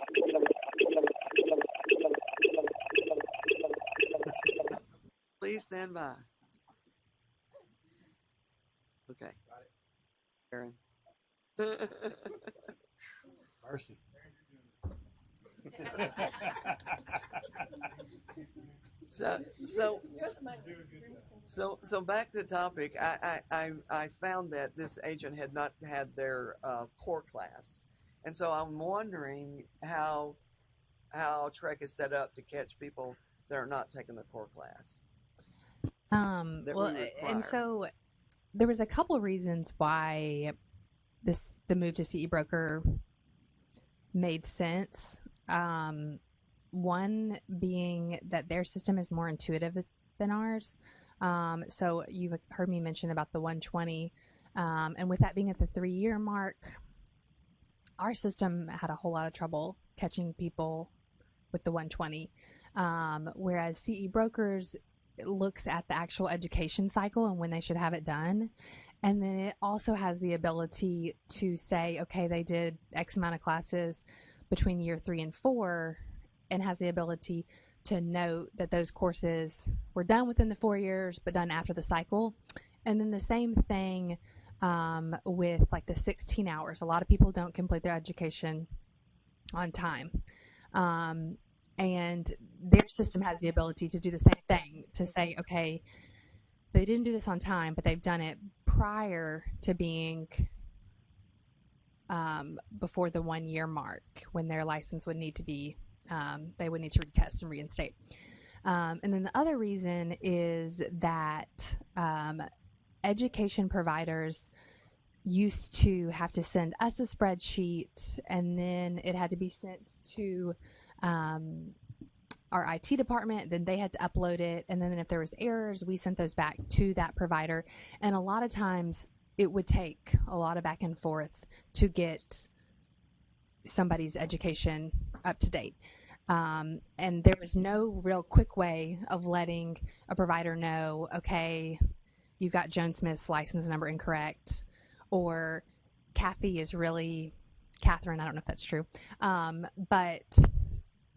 Please stand by. Okay. Aaron. Mercy. So back to the topic. I found that this agent had not had their core class, and so I'm wondering how Trek is set up to catch people that are not taking the core class. that Well, we require. and so there was a couple of reasons why the move to CE Broker made sense. One being that their system is more intuitive than ours. So you've heard me mention about the 120, and with that being at the 3-year mark, our system had a whole lot of trouble catching people with the 120, whereas CE Brokers looks at the actual education cycle and when they should have it done. And then it also has the ability to say, okay, they did X amount of classes between year 3 and 4, and has the ability to note that those courses were done within the 4 years, but done after the cycle. And then the same thing with like the 16 hours. A lot of people don't complete their education on time. And their system has the ability to do the same thing, to say, okay, they didn't do this on time, but they've done it prior to being before the 1 year mark, when their license would need to be, they would need to retest and reinstate. And then the other reason is that education providers used to have to send us a spreadsheet, and then it had to be sent to our IT department, then they had to upload it, and then if there was errors, we sent those back to that provider. And a lot of times it would take a lot of back and forth to get somebody's education up to date. And there was no real quick way of letting a provider know, okay, you've got Joan Smith's license number incorrect, or Kathy is really Catherine. I don't know if that's true. But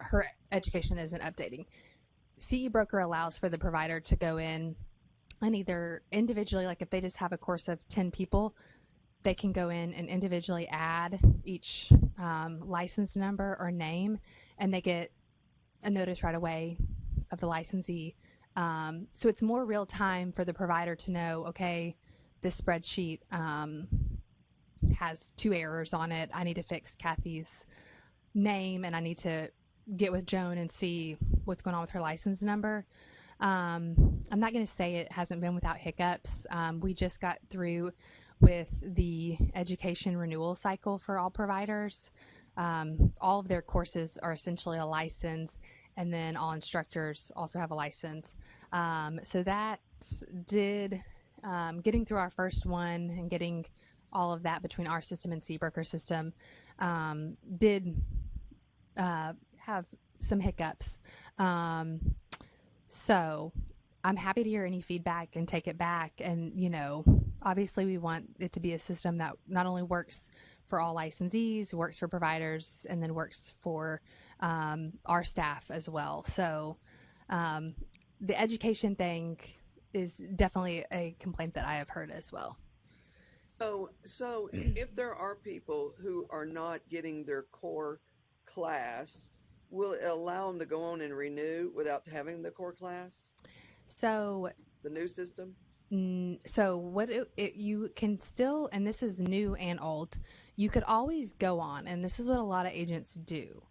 her education isn't updating. CE Broker allows for the provider to go in and either individually, like if they just have a course of 10 people, they can go in and individually add each license number or name, and they get a notice right away of the licensee. So it's more real time for the provider to know, okay, this spreadsheet has 2 errors on it. I need to fix Kathy's name, and I need to get with Joan and see what's going on with her license number. I'm not going to say it hasn't been without hiccups. We just got through with the education renewal cycle for all providers. All of their courses are essentially a license, and then all instructors also have a license. So that did, getting through our first one and getting all of that between our system and CE Broker system did have some hiccups. So I'm happy to hear any feedback and take it back. And, you know, obviously we want it to be a system that not only works for all licensees, works for providers, and then works for our staff as well. So the education thing is definitely a complaint that I have heard as well. So if there are people who are not getting their core class, will it allow them to go on and renew without having the core class? So the new system? So what you can still, and this is new and old, you could always go on, and this is what a lot of agents do.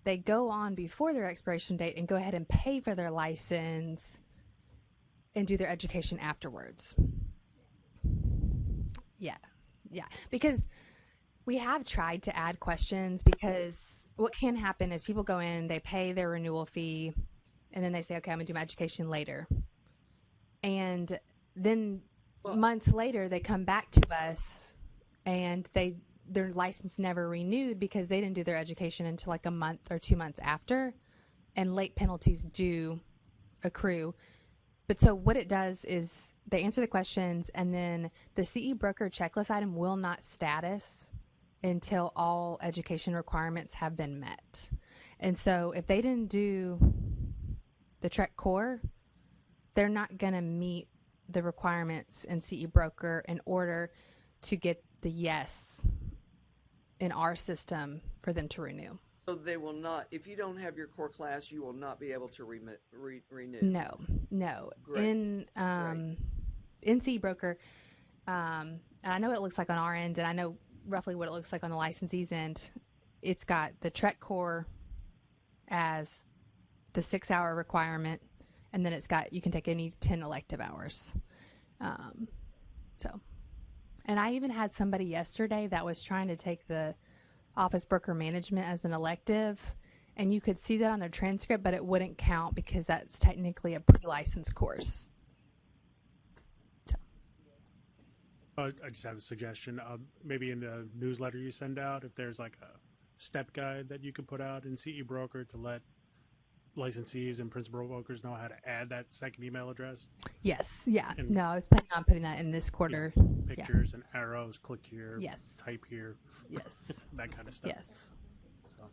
They go on before their expiration date and go ahead and pay for their license and do their education afterwards. Yeah, because we have tried to add questions, because what can happen is people go in, they pay their renewal fee, and then they say, okay, I'm gonna do my education later. And then months later, they come back to us and their license never renewed because they didn't do their education until like a month or 2 months after, and late penalties do accrue. But so what it does is they answer the questions, and then the CE Broker checklist item will not status until all education requirements have been met. And so if they didn't do the TREC core, they're not going to meet the requirements in CE Broker in order to get the yes in our system for them to renew. So they will not, if you don't have your core class, you will not be able to renew. No. Great. In CE Broker, and I know what it looks like on our end, and I know roughly what it looks like on the licensee's end. It's got the TREC core as the 6-hour requirement, and then it's got, you can take any 10 elective hours. And I even had somebody yesterday that was trying to take the Office Broker Management as an elective, and you could see that on their transcript, but it wouldn't count because that's technically a pre-licensed course. I just have a suggestion. Maybe in the newsletter you send out, if there's like a step guide that you could put out in CE Broker to let licensees and principal brokers know how to add that second email address. Yes. Yeah. And no, I was planning on putting that in this quarter. Pictures and arrows, click here, Yes. type here. Yes. That kind of stuff. Yes. So.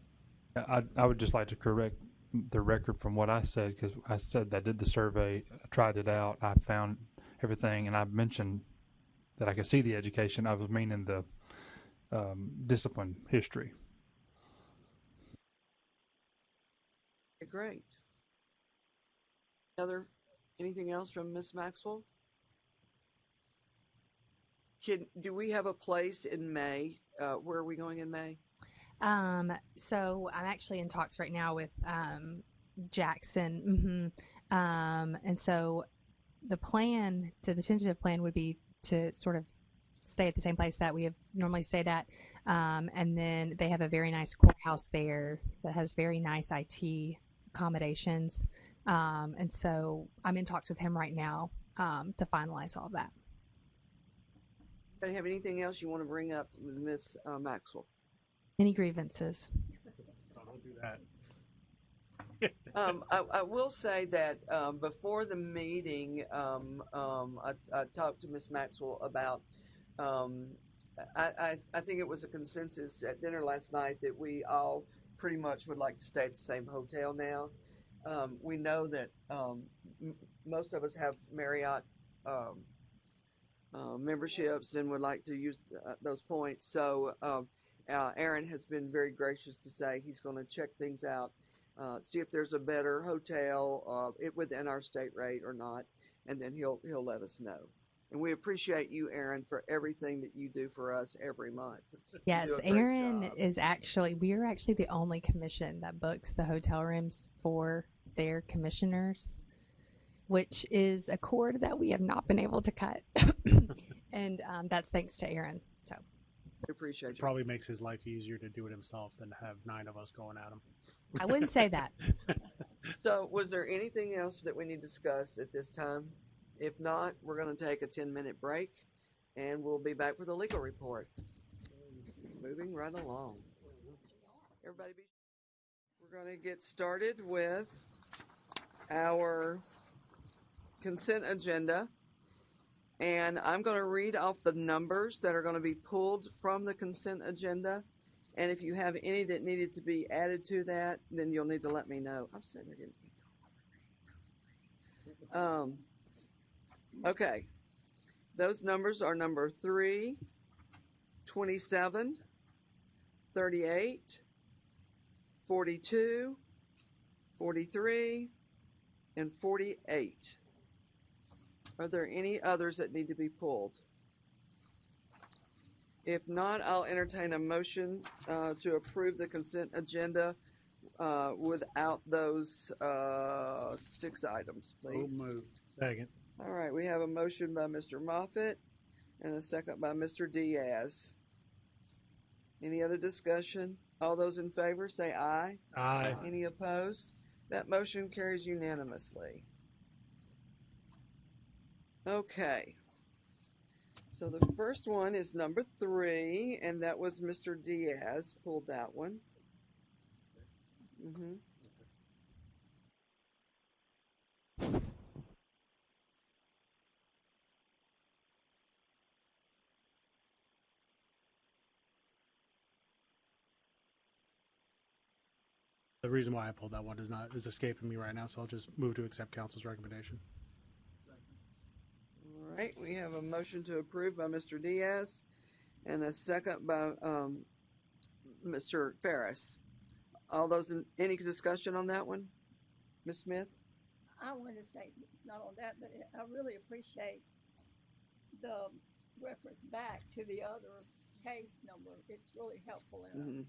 I would just like to correct the record from what I said, because I said that I did the survey, I tried it out, I found everything, and I mentioned that I could see the education. I was meaning the discipline history. Great. Anything else from Ms. Maxwell? Do we have a place in May? Where are we going in May? So I'm actually in talks right now with Jackson. And so the tentative plan would be to sort of stay at the same place that we have normally stayed at. And then they have a very nice courthouse there that has very nice IT accommodations. And so I'm in talks with him right now to finalize all of that. Do you have anything else you want to bring up with Ms. Maxwell? Any grievances? Don't do that. I will say that before the meeting, I talked to Ms. Maxwell about, I think it was a consensus at dinner last night that we all pretty much would like to stay at the same hotel now. We know that most of us have Marriott memberships and would like to use those points. So Aaron has been very gracious to say he's going to check things out, see if there's a better hotel within our state rate or not, and then he'll let us know. And we appreciate you, Aaron, for everything that you do for us every month. Yes, You do a great Aaron job. we are actually the only commission that books the hotel rooms for their commissioners, which is a cord that we have not been able to cut. And that's thanks to Aaron. So We appreciate you. Probably makes his life easier to do it himself than to have 9 of us going at him. I wouldn't say that. So was there anything else that we need to discuss at this time? If not, we're going to take a 10-minute break, and we'll be back for the legal report. Moving right along. Everybody we're going to get started with our consent agenda. And I'm going to read off the numbers that are going to be pulled from the consent agenda. And if you have any that needed to be added to that, then you'll need to let me know. I'm sitting there getting okay. Those numbers are number 3, 27, 38, 42, 43, and 48. Are there any others that need to be pulled? If not, I'll entertain a motion to approve the consent agenda without those 6 items, please. So moved. Second. All right, we have a motion by Mr. Moffitt and a second by Mr. Diaz. Any other discussion? All those in favor say aye. Aye. Any opposed? That motion carries unanimously. Okay. So the first one is number 3, and that was Mr. Diaz. Pulled that one. Mm-hmm. The reason why I pulled that one is escaping me right now, so I'll just move to accept council's recommendation. All right, we have a motion to approve by Mr. Diaz and a second by Mr. Ferris. All those any discussion on that one? Ms. Smith? I want to say it's not on that, but I really appreciate the reference back to the other case number. It's really helpful in Mm-hmm.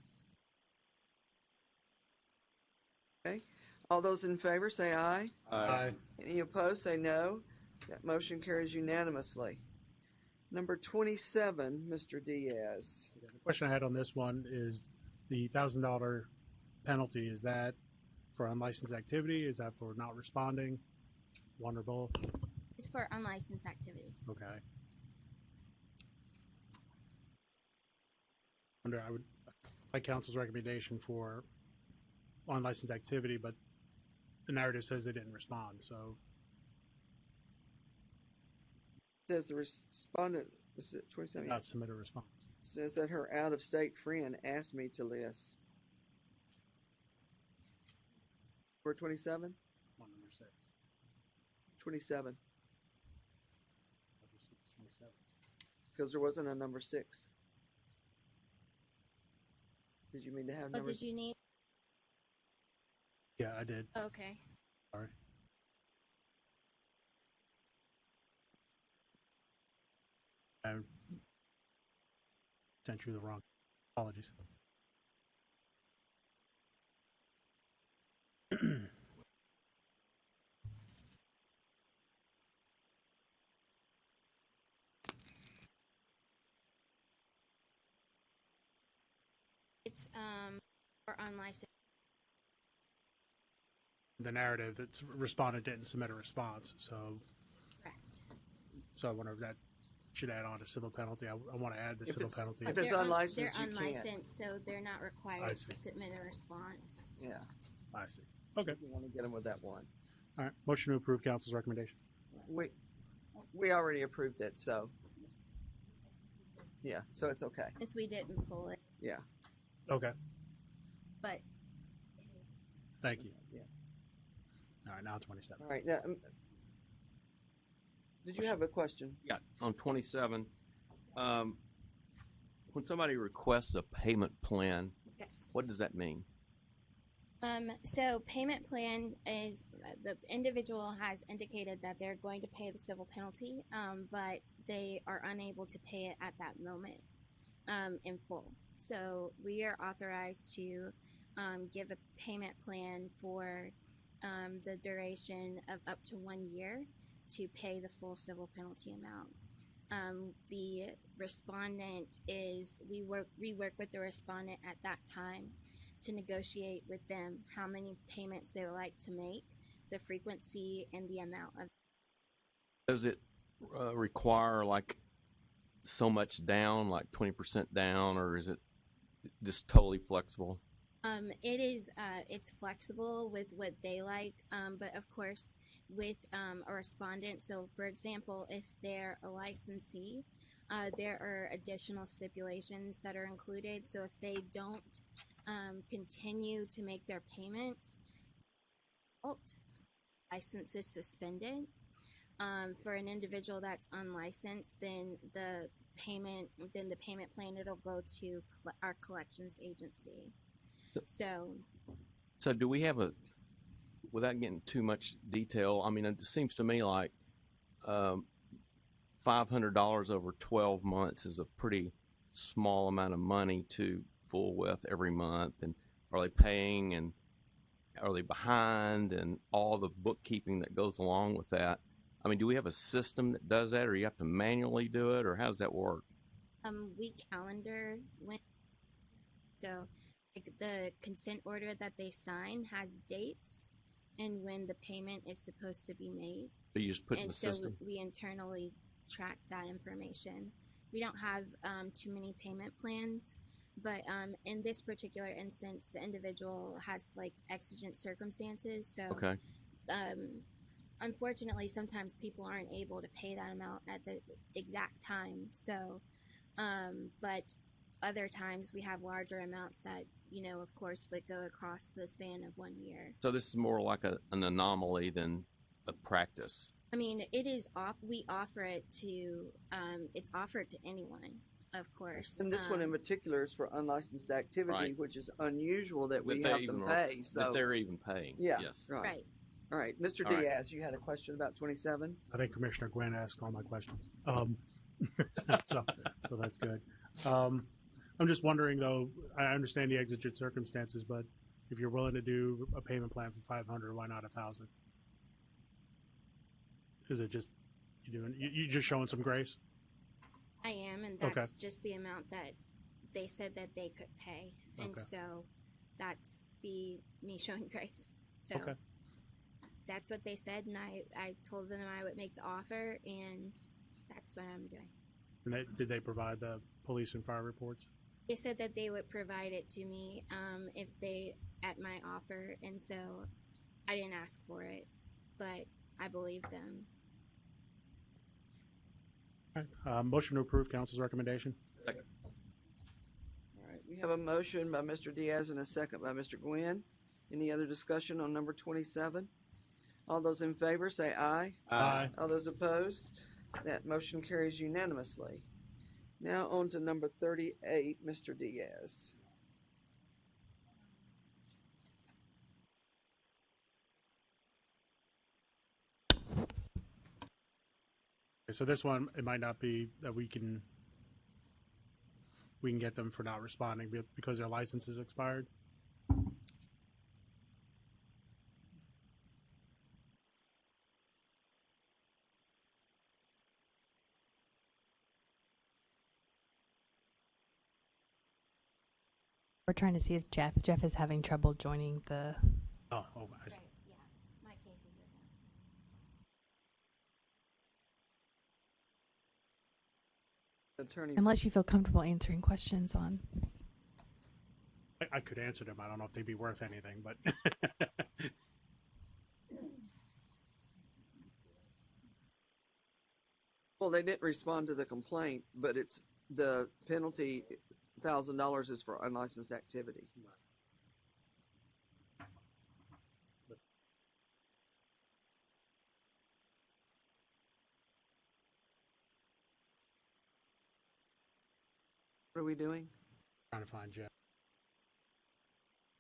Okay. All those in favor say aye. Aye. Any opposed say no. That motion carries unanimously. Number 27, Mr. Diaz. The question I had on this one is the $1,000 penalty. Is that for unlicensed activity? Is that for not responding? One or both? It's for unlicensed activity. Okay. I would like council's recommendation for unlicensed activity, but the narrative says they didn't respond, so. Says the respondent, is it 27? Not submit a response. Says that her out-of-state friend asked me to list. For 27? One number 6. 27. Because there wasn't a number 6. Did you mean to have What number did you need? Yeah, I did. Okay. Sorry. I sent you the wrong. Apologies. It's for unlicensed. The narrative, it's respondent didn't submit a response, so. Correct. So I wonder if that should add on a civil penalty. I want to add the civil penalty. If it's unlicensed, they're you can't. unlicensed, so they're not I required see. to submit a response. Yeah. I see. Okay. You want to get them with that one. All right. Motion to approve council's recommendation. We already approved it, so. Yeah, so it's okay. Since we didn't pull it, Yeah. Okay. but Thank you. Yeah. All right, now 27. All right. Now, did you have a question? Yeah, on 27, when somebody requests a payment plan, Yes. what does that mean? So payment plan is the individual has indicated that they're going to pay the civil penalty, but they are unable to pay it at that moment in full. So we are authorized to give a payment plan for the duration of up to 1 year to pay the full civil penalty amount. The respondent we work with the respondent at that time to negotiate with them how many payments they would like to make, the frequency, and the amount of. Does it require like so much down, like 20% down, or is it just totally flexible? It is. It's flexible with what they like, but of course, with a respondent. So, for example, if they're a licensee, there are additional stipulations that are included. So, if they don't continue to make their payments, license is suspended. For an individual that's unlicensed, then the payment plan, it'll go to our collections agency. So do we have without getting too much detail, I mean, it seems to me like $500 over 12 months is a pretty small amount of money to fool with every month. And are they paying, and are they behind, and all the bookkeeping that goes along with that? I mean, do we have a system that does that, or you have to manually do it, or how does that work? We calendar when, so the consent order that they sign has dates and when the payment is supposed to be made. So you just put in the so system? we internally track that information. We don't have too many payment plans, but in this particular instance, the individual has like exigent circumstances. So Okay. Unfortunately, sometimes people aren't able to pay that amount at the exact time. So, but other times we have larger amounts that, of course, would go across the span of 1 year. So this is more like an anomaly than a practice. I mean, it is we offer it to, it's offered to anyone, of course. And this one in particular is for unlicensed activity, Right. which is unusual that we That have they them even pay. that So they're even paying. yeah, Yes. right. All right, Mr. All right. Diaz, you had a question about 27? I think Commissioner Gwynn asked all my questions. So that's good. I'm just wondering, though, I understand the exigent circumstances, but if you're willing to do a payment plan for 500, why not 1,000? Is it just you just showing some grace? I am, and that's Okay. just the amount that they said that they could pay. And Okay. so that's me showing grace. So Okay. that's what they said, and I told them I would make the offer, and that's what I'm doing. And did they provide the police and fire reports? They said that they would provide it to me if they at my offer, and so I didn't ask for it, but I believed them. All right. Motion to approve council's recommendation. Second. All right, we have a motion by Mr. Diaz and a second by Mr. Gwynn. Any other discussion on number 27? All those in favor say aye. Aye. All those opposed? That motion carries unanimously. Now on to number 38, Mr. Diaz. Okay, so this one, it might not be that we can get them for not responding because their license is expired. We're trying to see if Jeff is having trouble joining the. Oh, I see. Yeah, my cases are done. Attorney. Unless you feel comfortable answering questions on. I could answer them. I don't know if they'd be worth anything, but Well, they didn't respond to the complaint, but it's the penalty, $1,000 is for unlicensed activity. What are we doing? Trying to find Jeff.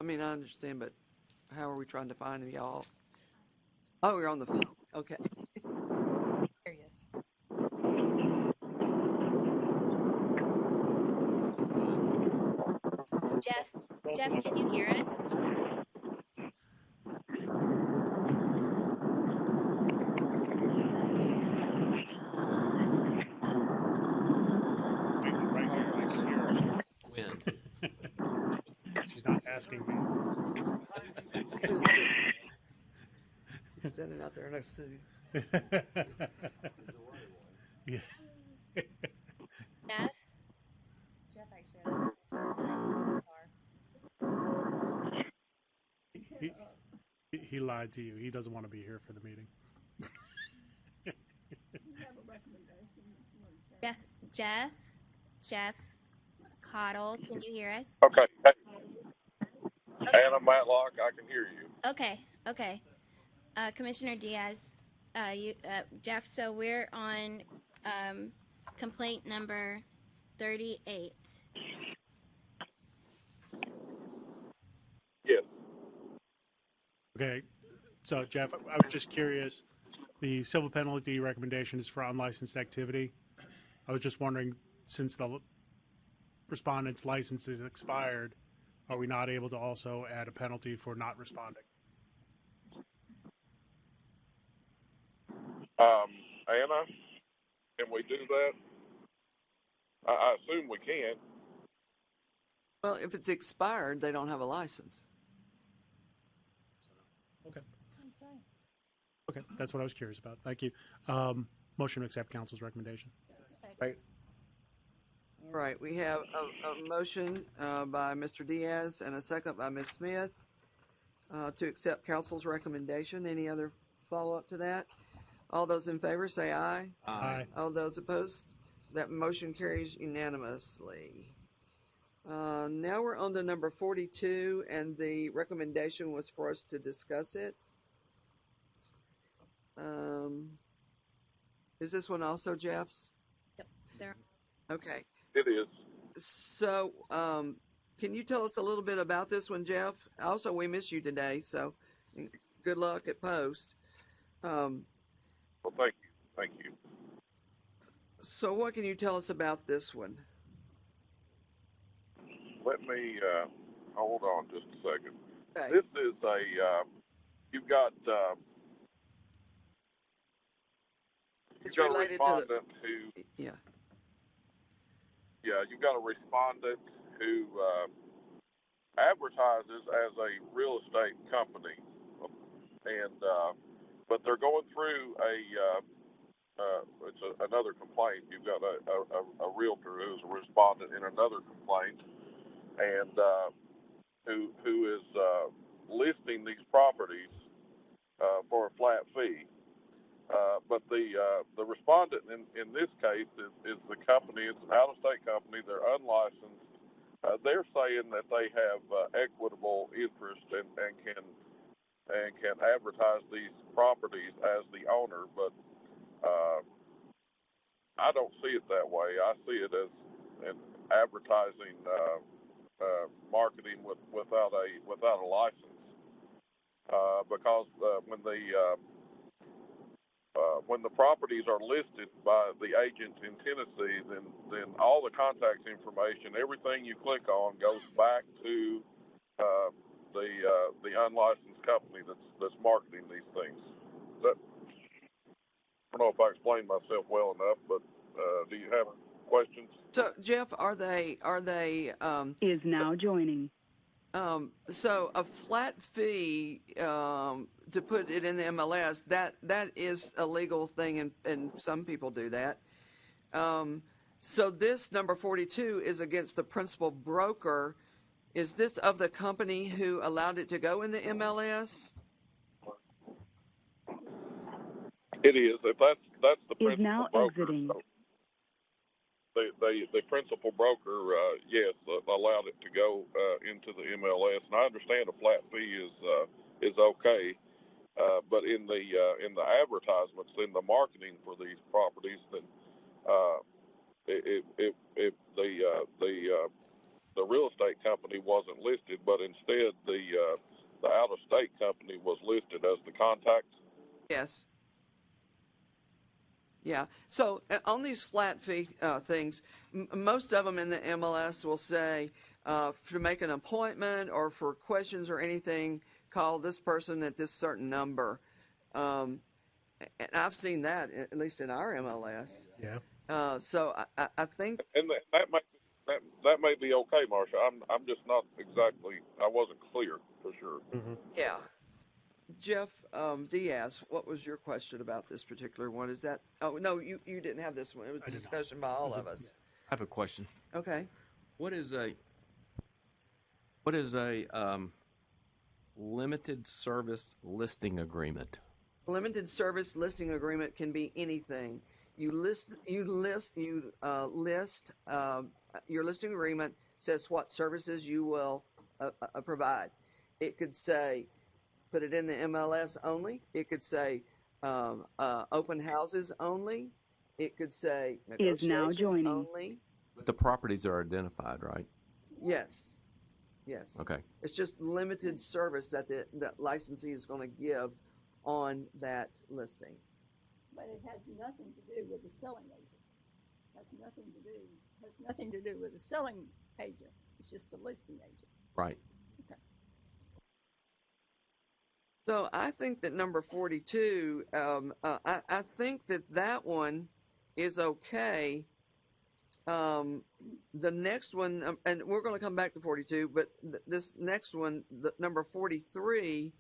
I mean, I understand, but how are we trying to find y'all? Oh, you're on the phone. Okay. There he is. Jeff, can you hear us? Right here, I can hear her. When? She's not asking me. He's standing out there in a suit. Yeah. Jeff? Jeff actually He lied to you. He doesn't want to be here for the meeting. Jeff, Cottle, can you hear us? Okay. Okay. Anna Matlock, I can hear you. Okay. Commissioner Diaz, Jeff, so we're on complaint number 38. Yes. Okay. So, Jeff, I was just curious. The civil penalty recommendation is for unlicensed activity. I was just wondering, since the respondent's license is expired, are we not able to also add a penalty for not responding? Anna, can we do that? I assume we can. Well, if it's expired, they don't have a license. Okay. Okay, that's what I was curious about. Thank you. Motion to accept council's recommendation. Right. All right, we have a motion by Mr. Diaz and a second by Ms. Smith to accept council's recommendation. Any other follow-up to that? All those in favor say aye. Aye. All those opposed? That motion carries unanimously. Now we're on to number 42, and the recommendation was for us to discuss it. Is this one also Jeff's? Yep, there. Okay. It is. So, can you tell us a little bit about this one, Jeff? Also, we miss you today, so good luck at post. Well, thank you. Thank you. So, what can you tell us about this one? Let me hold on just a second. Okay. This is you've got It's you've got a related to respondent who you've got a respondent who advertises as a real estate company, and but they're going through another complaint. You've got a realtor who's a respondent in another complaint, and who is listing these properties for a flat fee. But the respondent in this case is the company. It's an out-of-state company. They're unlicensed. They're saying that they have equitable interest and can advertise these properties as the owner, but I don't see it that way. I see it as an advertising, marketing without a license, because when the properties are listed by the agent in Tennessee, then all the contact information, everything you click on, goes back to the unlicensed company that's marketing these things. I don't know if I explained myself well enough, but do you have questions? So, Jeff, are they is now joining. So a flat fee to put it in the MLS, that is a legal thing, and some people do that. So this number 42 is against the principal broker. Is this of the company who allowed it to go in the MLS? It is. If that's the Is principal now broker. exiting. So the principal broker, yes, allowed it to go into the MLS, and I understand a flat fee is okay, but in the advertisements, in the marketing for these properties, then if the real estate company wasn't listed, but instead the out-of-state company was listed as the contact? Yes. Yeah. So on these flat fee things, most of them in the MLS will say to make an appointment or for questions or anything, call this person at this certain number. And I've seen that at least in our MLS. Yeah. So I think, And that may be okay, Marcia. I'm just not exactly. I wasn't clear for sure. yeah. Jeff Diaz, what was your question about this particular one? Is that? Oh no, you didn't have this one. It was a discussion by all of us. I have a question. Okay. What is a limited service listing agreement? Limited service listing agreement can be anything. Your listing agreement says what services you will provide. It could say, put it in the MLS only. It could say open houses only. It could say Is now negotiations joining. only. But the properties are identified, right? Yes. Yes. Okay. It's just limited service that the licensee is going to give on that listing. But it has nothing to do with the selling agent. Has nothing to do with the selling agent. It's just the listing agent. Right. Okay. So I think that number 42, I think that one is okay. The next one, and we're going to come back to 42, but this next one, the number 43,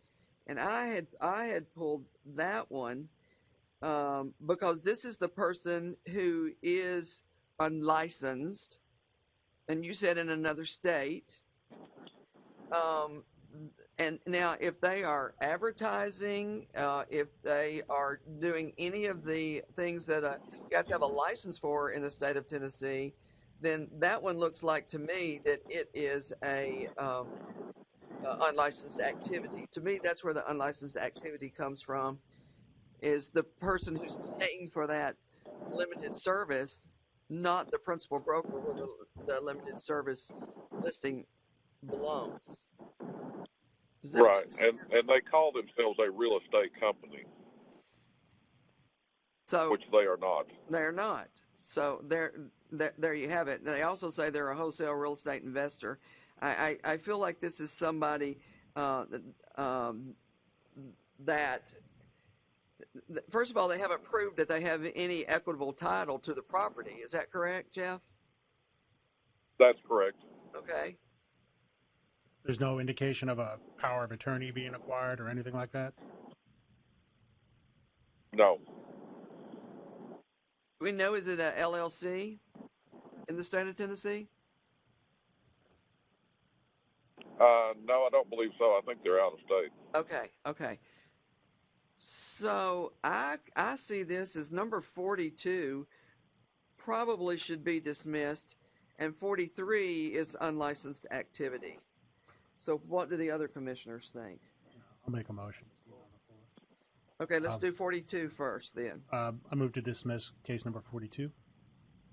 and I had pulled that one because this is the person who is unlicensed, and you said in another state. And now, if they are advertising, if they are doing any of the things that you have to have a license for in the state of Tennessee, then that one looks like to me that it is a unlicensed activity. To me, that's where the unlicensed activity comes from, is the person who's paying for that limited service, not the principal broker where the limited service listing belongs. Right, and they call themselves a real estate company, so which they are not. They're not. So there you have it. They also say they're a wholesale real estate investor. I feel like this is somebody that, first of all, they haven't proved that they have any equitable title to the property. Is that correct, Jeff? That's correct. Okay. There's no indication of a power of attorney being acquired or anything like that? No. Do we know, is it a LLC in the state of Tennessee? No, I don't believe so. I think they're out of state. Okay. So I see this as number 42 probably should be dismissed, and 43 is unlicensed activity. So what do the other commissioners think? I'll make a motion. Okay, let's do 42 first then. I move to dismiss case number 42.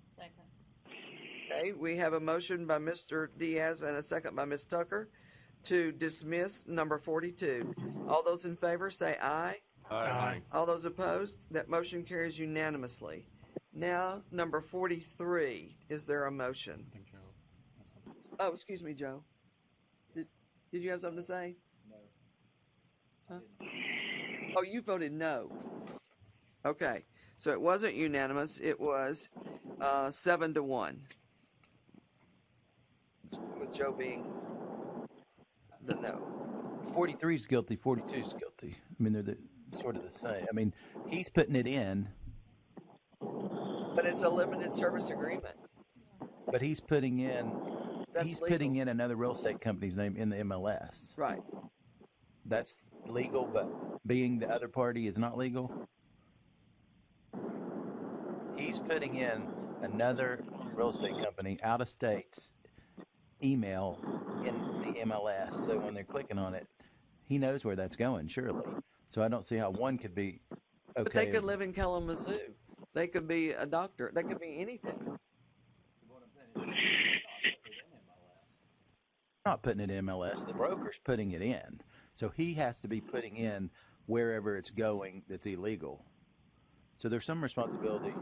Second. Okay, we have a motion by Mr. Diaz and a second by Ms. Tucker to dismiss number 42. All those in favor say aye. Aye. All those opposed? That motion carries unanimously. Now, number 43. Is there a motion? I think Joe has something to say. Oh, excuse me, Joe. Did you have something to say? No. Huh? Oh, you voted no. Okay, so it wasn't unanimous. It was 7-1, with Joe being the no. 43 is guilty, 42 is guilty. I mean, they're sort of the same. I mean, he's putting it in. But it's a limited service agreement. But he's putting in. That's putting in another real estate company's name in the MLS. Right. That's legal, but being the other party is not legal. He's putting in another real estate company out of state's email in the MLS. So when they're clicking on it, he knows where that's going, surely. So I don't see how one could be okay. But they could live in Kalamazoo. They could be a doctor. They could be anything. not putting it in MLS. The broker's putting it in. So he has to be putting in wherever it's going that's illegal. So there's some responsibility,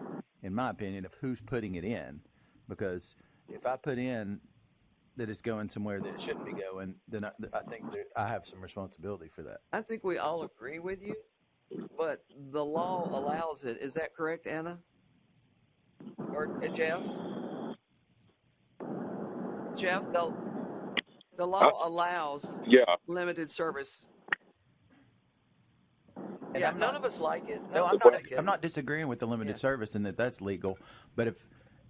in my opinion, of who's putting it in. Because if I put in that it's going somewhere that it shouldn't be going, then I think that I have some responsibility for that. I think we all agree with you, but the law allows it. Is that correct, Anna? Or Jeff? Jeff, the law allows limited service. And Yeah, none of us like it. No, None of us like it. I'm not disagreeing with the limited service and that's legal. But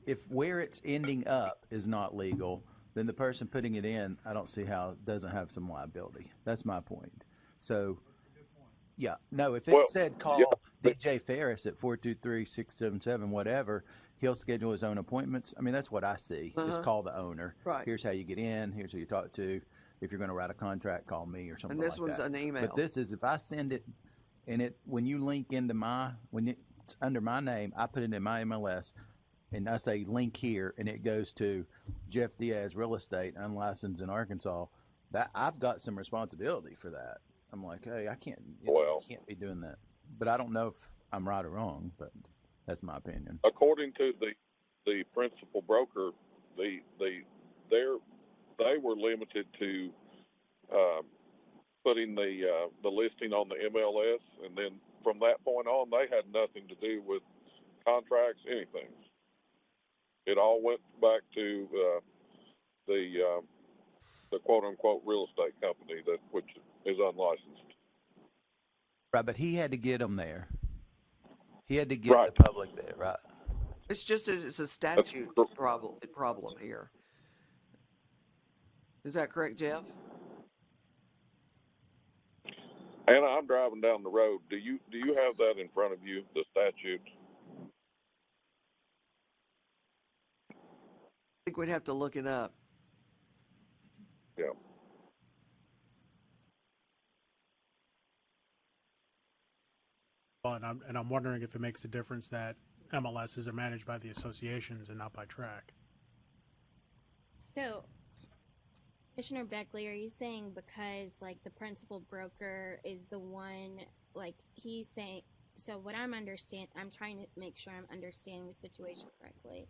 if where it's ending up is not legal, then the person putting it in, I don't see how it doesn't have some liability. That's my point. So, yeah, no, if it said call DJ Ferris at 423-677, whatever, he'll schedule his own appointments. I mean, that's what I see. Just call the owner. Right. Here's how you get in. Here's who you talk to. If you're going to write a contract, call me or something like that. And this one's an email. But this is, if I send it, and when you link into when it's under my name, I put it in my MLS, and I say link here, and it goes to Jeff Diaz Real Estate, unlicensed in Arkansas. That I've got some responsibility for that. I'm like, hey, I can't be doing that. But I don't know if I'm right or wrong. But that's my opinion. According to the principal broker, they were limited to putting the listing on the MLS, and then from that point on, they had nothing to do with contracts, anything. It all went back to the quote unquote real estate company which is unlicensed. Right, but he had to get them there. He had to get the public there, right? It's just it's a statute problem here. Is that correct, Jeff? Anna, I'm driving down the road. Do you have that in front of you, the statute? I think we'd have to look it up. Yeah. And I'm wondering if it makes a difference that MLSs are managed by the associations and not by track. So, Commissioner Beckley, are you saying because like the principal broker is the one, like he's saying, so what I'm trying to make sure I'm understanding the situation correctly.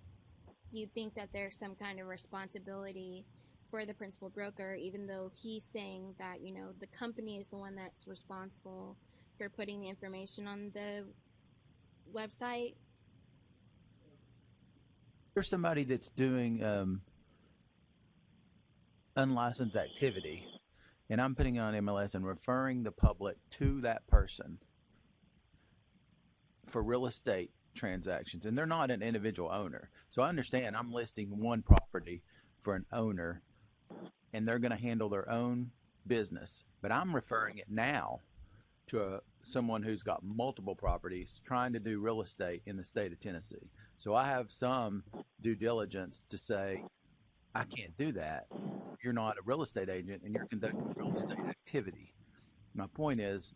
You think that there's some kind of responsibility for the principal broker, even though he's saying that, the company is the one that's responsible for putting the information on the website? There's somebody that's doing unlicensed activity, and I'm putting it on MLS and referring the public to that person for real estate transactions, and they're not an individual owner. So I understand I'm listing one property for an owner, and they're going to handle their own business, but I'm referring it now to someone who's got multiple properties trying to do real estate in the state of Tennessee. So I have some due diligence to say, I can't do that. You're not a real estate agent and you're conducting real estate activity. My point is,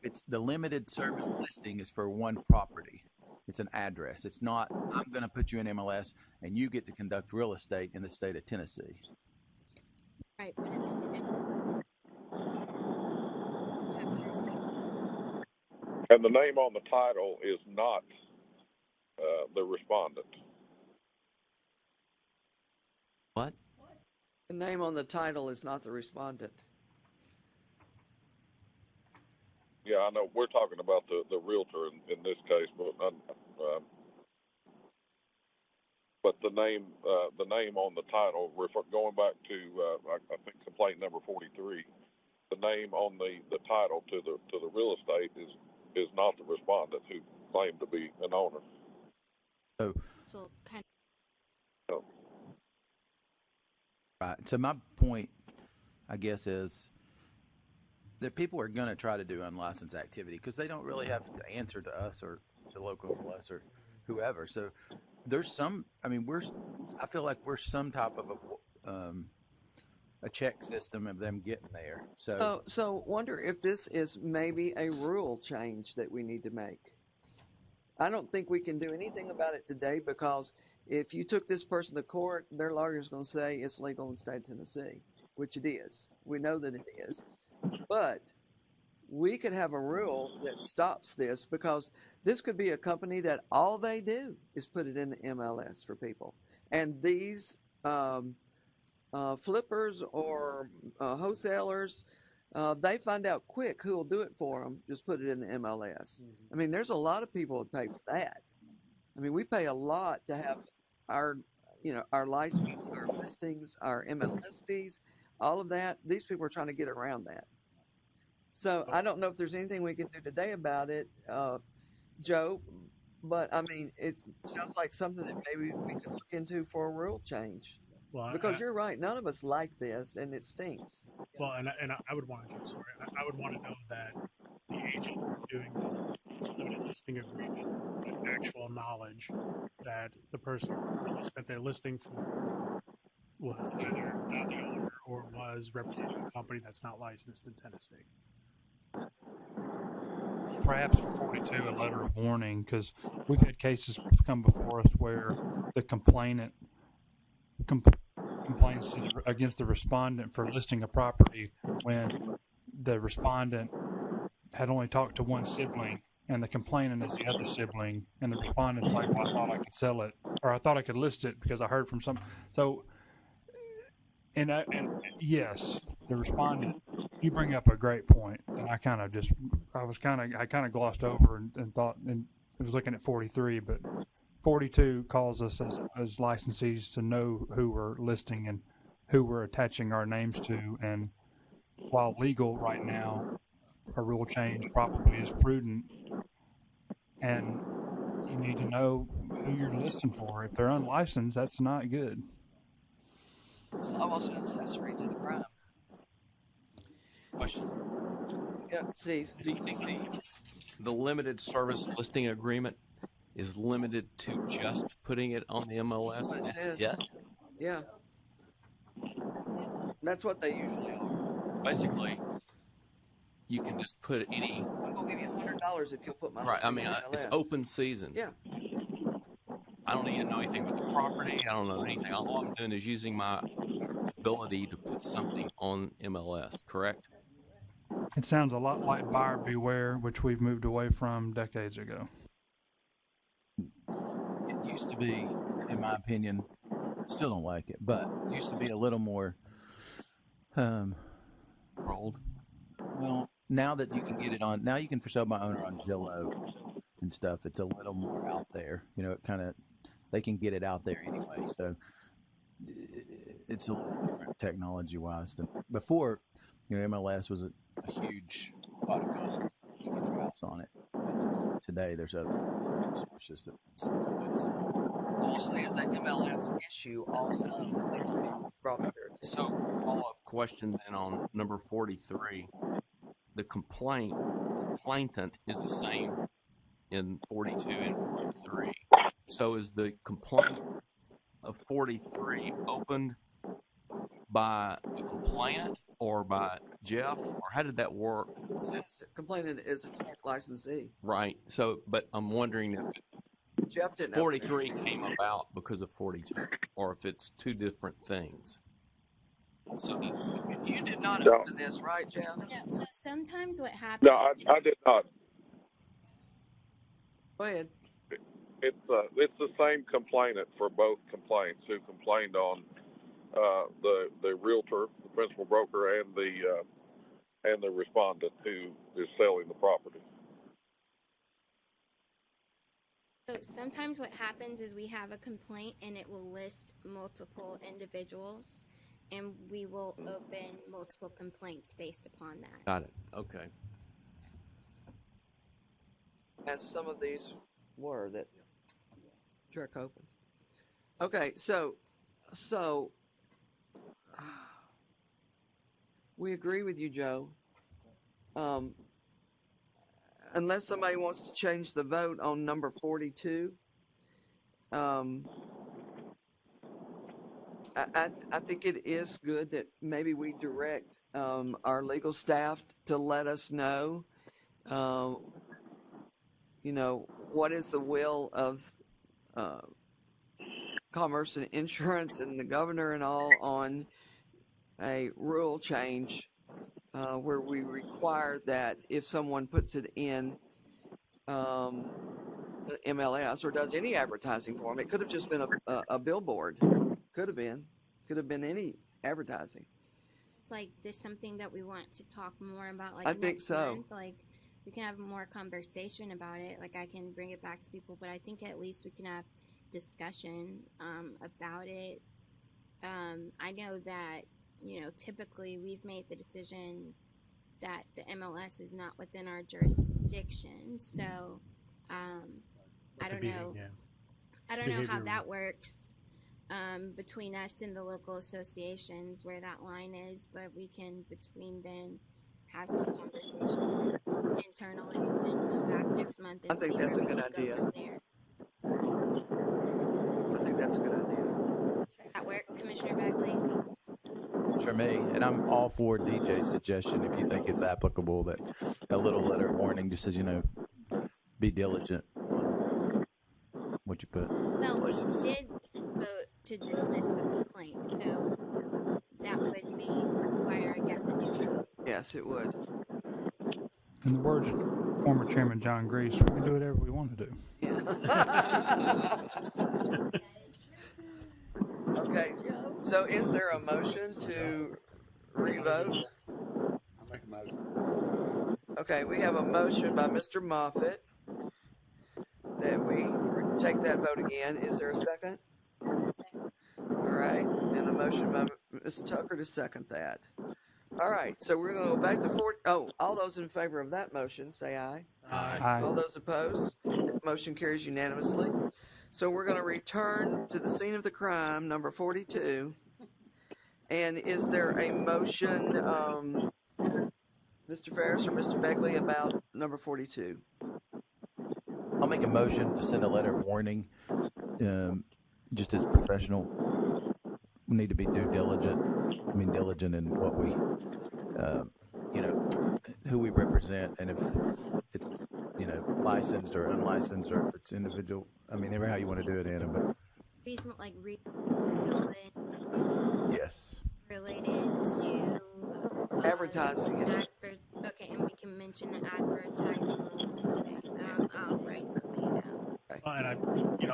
it's the limited service listing is for one property. It's an address. It's not, I'm going to put you in MLS and you get to conduct real estate in the state of Tennessee. Right, but it's on the MLS. You have jurisdiction. And the name on the title is not the respondent. What? The name on the title is not the respondent. Yeah, I know. We're talking about the realtor in this case, but the name on the title, going back to I think complaint number 43, the name on the title to the real estate is not the respondent who claimed to be an owner. So kind of. Right. So my point, I guess, is that people are going to try to do unlicensed activity because they don't really have to answer to us or the local MLS or whoever. So there's some. I mean, I feel like we're some type of a check system of them getting there. So wonder if this is maybe a rule change that we need to make. I don't think we can do anything about it today because if you took this person to court, their lawyer's going to say it's legal in the state of Tennessee. which it is. We know that it is. But we could have a rule that stops this, because this could be a company that all they do is put it in the MLS for people. And these flippers or wholesalers, they find out quick who will do it for them. Just put it in the MLS. I mean, there's a lot of people that pay for that. I mean, we pay a lot to have our license, our listings, our MLS fees, all of that. These people are trying to get around that. So I don't know if there's anything we can do today about it, Joe, but I mean, it sounds like something that maybe we could look into for a rule change. Well, because you're right, none of us like this, and it stinks. Well, and I would want to, I would want to know that the agent doing the limited listing agreement had actual knowledge that the person that they're listing for was either not the owner or was representing a company that's not licensed in Tennessee. Perhaps for 42, a letter of warning, because we've had cases come before us where the complainant complains against the respondent for listing a property when the respondent had only talked to one sibling and the complainant is the other sibling, and the respondent's like, well, I thought I could sell it, or I thought I could list it because I heard from some. So, and yes, the respondent, you bring up a great point, and I kind of glossed over and thought, and I was looking at 43, but 42 calls us as licensees to know who we're listing and who we're attaching our names to. And while legal right now, a rule change probably is prudent, and you need to know who you're listing for. If they're unlicensed, that's not good. It's almost an accessory to the crime. Question. Yeah, Steve. Do you think the limited service listing agreement is limited to just putting it on the MLS? What it That's says. it? Yeah. That's what they usually are. Basically, you can just put any. I'm gonna give you $100 if you'll put my Right. I listing mean, on it's MLS. open season. Yeah. I don't need to know anything about the property. I don't know anything. All I'm doing is using my ability to put something on MLS. Correct? It sounds a lot like buyer beware, which we've moved away from decades ago. It used to be, in my opinion, still don't like it, but it used to be a little more controlled. Well, now that you can get it on, now you can for sale by owner on Zillow and stuff. It's a little more out there. You know, it kind of, they can get it out there anyway. So it's a little different technology wise than before. You know, MLS was a huge pot of gold to get your house on it. But today there's other sources that do the same. Mostly is an MLS issue also that needs to be brought to their attention. So, follow-up question then on number 43. The complainant is the same in 42 and 43. So is the complaint of 43 opened by the complainant or by Jeff, or how did that work? It says complainant is a truck licensee. Right. So, but I'm wondering if Jeff didn't 43 came about because of 42, or if it's two different things. So you did not No. open this, right, Jeff? No, so sometimes what happens. No, I did not. Go ahead. It's the same complainant for both complaints who complained on the realtor, the principal broker, and the respondent who is selling the property. So sometimes what happens is we have a complaint and it will list multiple individuals, and we will open multiple complaints based upon that. Got it. Okay. As some of these were that Trek opened. Okay, so we agree with you, Joe. Unless somebody wants to change the vote on number 42, I think it is good that maybe we direct our legal staff to let us know, what is the will of Commerce and Insurance and the governor and all on a rule change where we require that if someone puts it in the MLS or does any advertising for them, it could have just been a billboard. Could have been any advertising. It's like this something that we want to talk more about. Like I think next so. month, like we can have more conversation about it. Like I can bring it back to people, but I think at least we can have discussion about it. I know that, you know, typically we've made the decision that the MLS is not within our jurisdiction. So I don't know. I don't know how that works between us and the local associations, where that line is, but we can between then have some conversations internally and then come back next month and I think see that's a where we good can go idea. from there. I think that's a good idea. Does that work, Commissioner Bagley? For me, and I'm all for DJ's suggestion if you think it's applicable, that a little letter of warning just says, you know, be diligent on what you put. Well, we did vote to dismiss the complaint, so that would require, I guess, a new vote. Yes, it would. In the words of former Chairman John Grease, we can do whatever we want to do. Okay, so is there a motion to revote? I'll make a motion. Okay, we have a motion by Mr. Moffitt that we take that vote again. Is there a second? All right, and a motion by Ms. Tucker to second that. All right, so we're going to go back to all those in favor of that motion, say aye. Aye. Aye. All those opposed? That motion carries unanimously. So we're going to return to the scene of the crime, number 42. And is there a motion, Mr. Ferris or Mr. Begley, about number 42? I'll make a motion to send a letter of warning, just as professional. We need to be diligent in what we, you know, who we represent, and if it's, you know, licensed or unlicensed, or if it's individual. I mean, ever how you want to do it, Anna, but Reasonable, like skill yes. related to advertising. Okay, and we can mention the advertising rules. Okay, I'll write something down.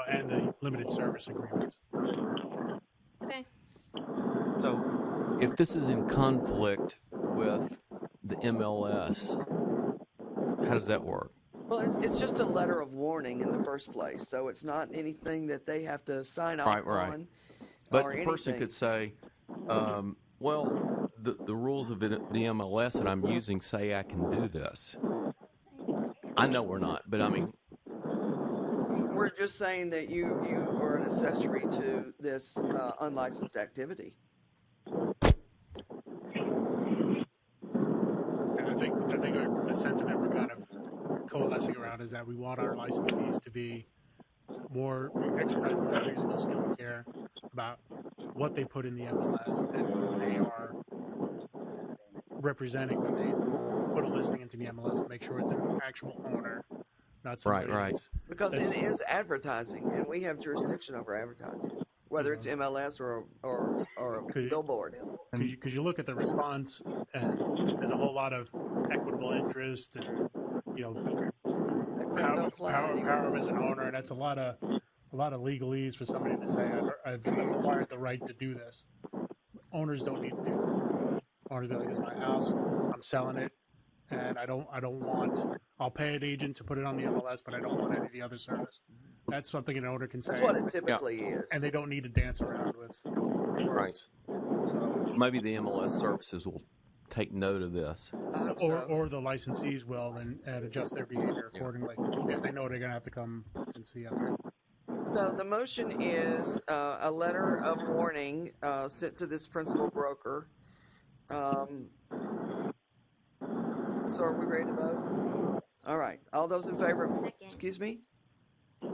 And the limited service agreements. Okay. So, if this is in conflict with the MLS, how does that work? Well, it's just a letter of warning in the first place, so it's not anything that they have to sign off on. But or the person anything. could say, well, the rules of the MLS that I'm using say I can do this. I know we're not, but I mean, We're just saying that you are an accessory to this unlicensed activity. And I think the sentiment we're kind of coalescing around is that we want our licensees to be exercise more reasonable skill and care about what they put in the MLS and who they are representing when they put a listing into the MLS, to make sure it's an actual owner, not somebody that's- Because that's- it is advertising, and we have jurisdiction over advertising, whether it's MLS or a billboard. Because you look at the response, and there's a whole lot of equitable interest, and you know, power as an owner, and that's a lot of legalese for somebody to say, I've acquired the right to do this. Owners don't need to do that. Owners be like, this is my house, I'm selling it, and I don't want. I'll pay an agent to put it on the MLS, but I don't want any of the other service. That's something an owner can say. That's what it typically is. And they don't need to dance around with. right. So maybe the MLS services will take note of this. Or the licensees will and adjust their behavior accordingly if they know they're going to have to come and see us. So the motion is a letter of warning sent to this principal broker. So are we ready to vote? All right. All those in favor of... Excuse me? I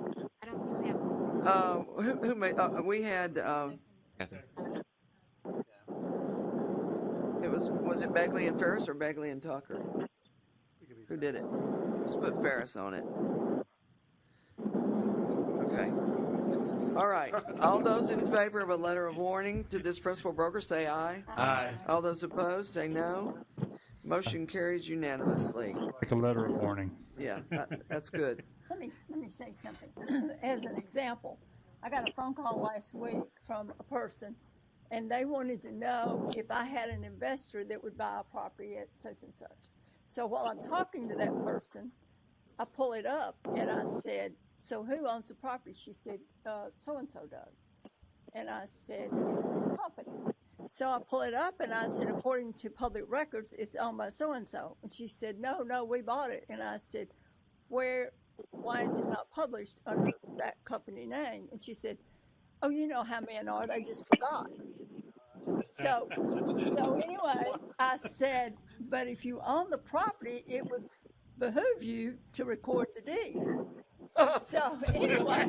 don't think we have. Who made... we had... Was it Bagley and Ferris or Bagley and Tucker? Who did it? Let's put Ferris on it. Okay. All right. All those in favor of a letter of warning to this principal broker, say aye. Aye. All those opposed, say no. Motion carries unanimously. Like a letter of warning. Yeah, that's good. Let me say something. As an example, I got a phone call last week from a person, and they wanted to know if I had an investor that would buy a property at such and such. So while I'm talking to that person, I pull it up and I said, "So who owns the property?" She said, "So and so does." And I said, and it was a company. So I pull it up and I said, "According to public records, it's owned by so and so." And she said, "No, we bought it." And I said, why is it not published under that company name? And she said, "Oh, you know how men are, they just forgot." So anyway, I said, "But if you own the property, it would behoove you to record the deed." So anyway,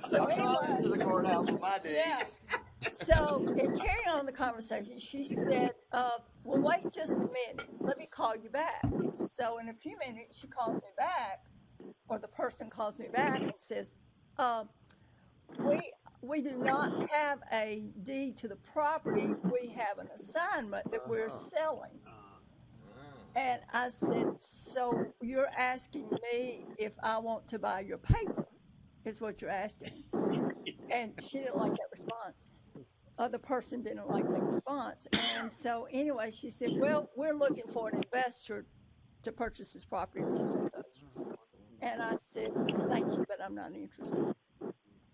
To the courthouse for my deeds. yeah. So in carrying on the conversation, she said, "Well, wait just a minute. Let me call you back." So in a few minutes, she calls me back, or the person calls me back and says, "We do not have a deed to the property. We have an assignment that we're selling." And I said, "So you're asking me if I want to buy your paper, is what you're asking." And she didn't like that response. Other person didn't like that response. And so anyway, she said, "Well, we're looking for an investor to purchase this property and such and such." And I said, "Thank you, but I'm not interested."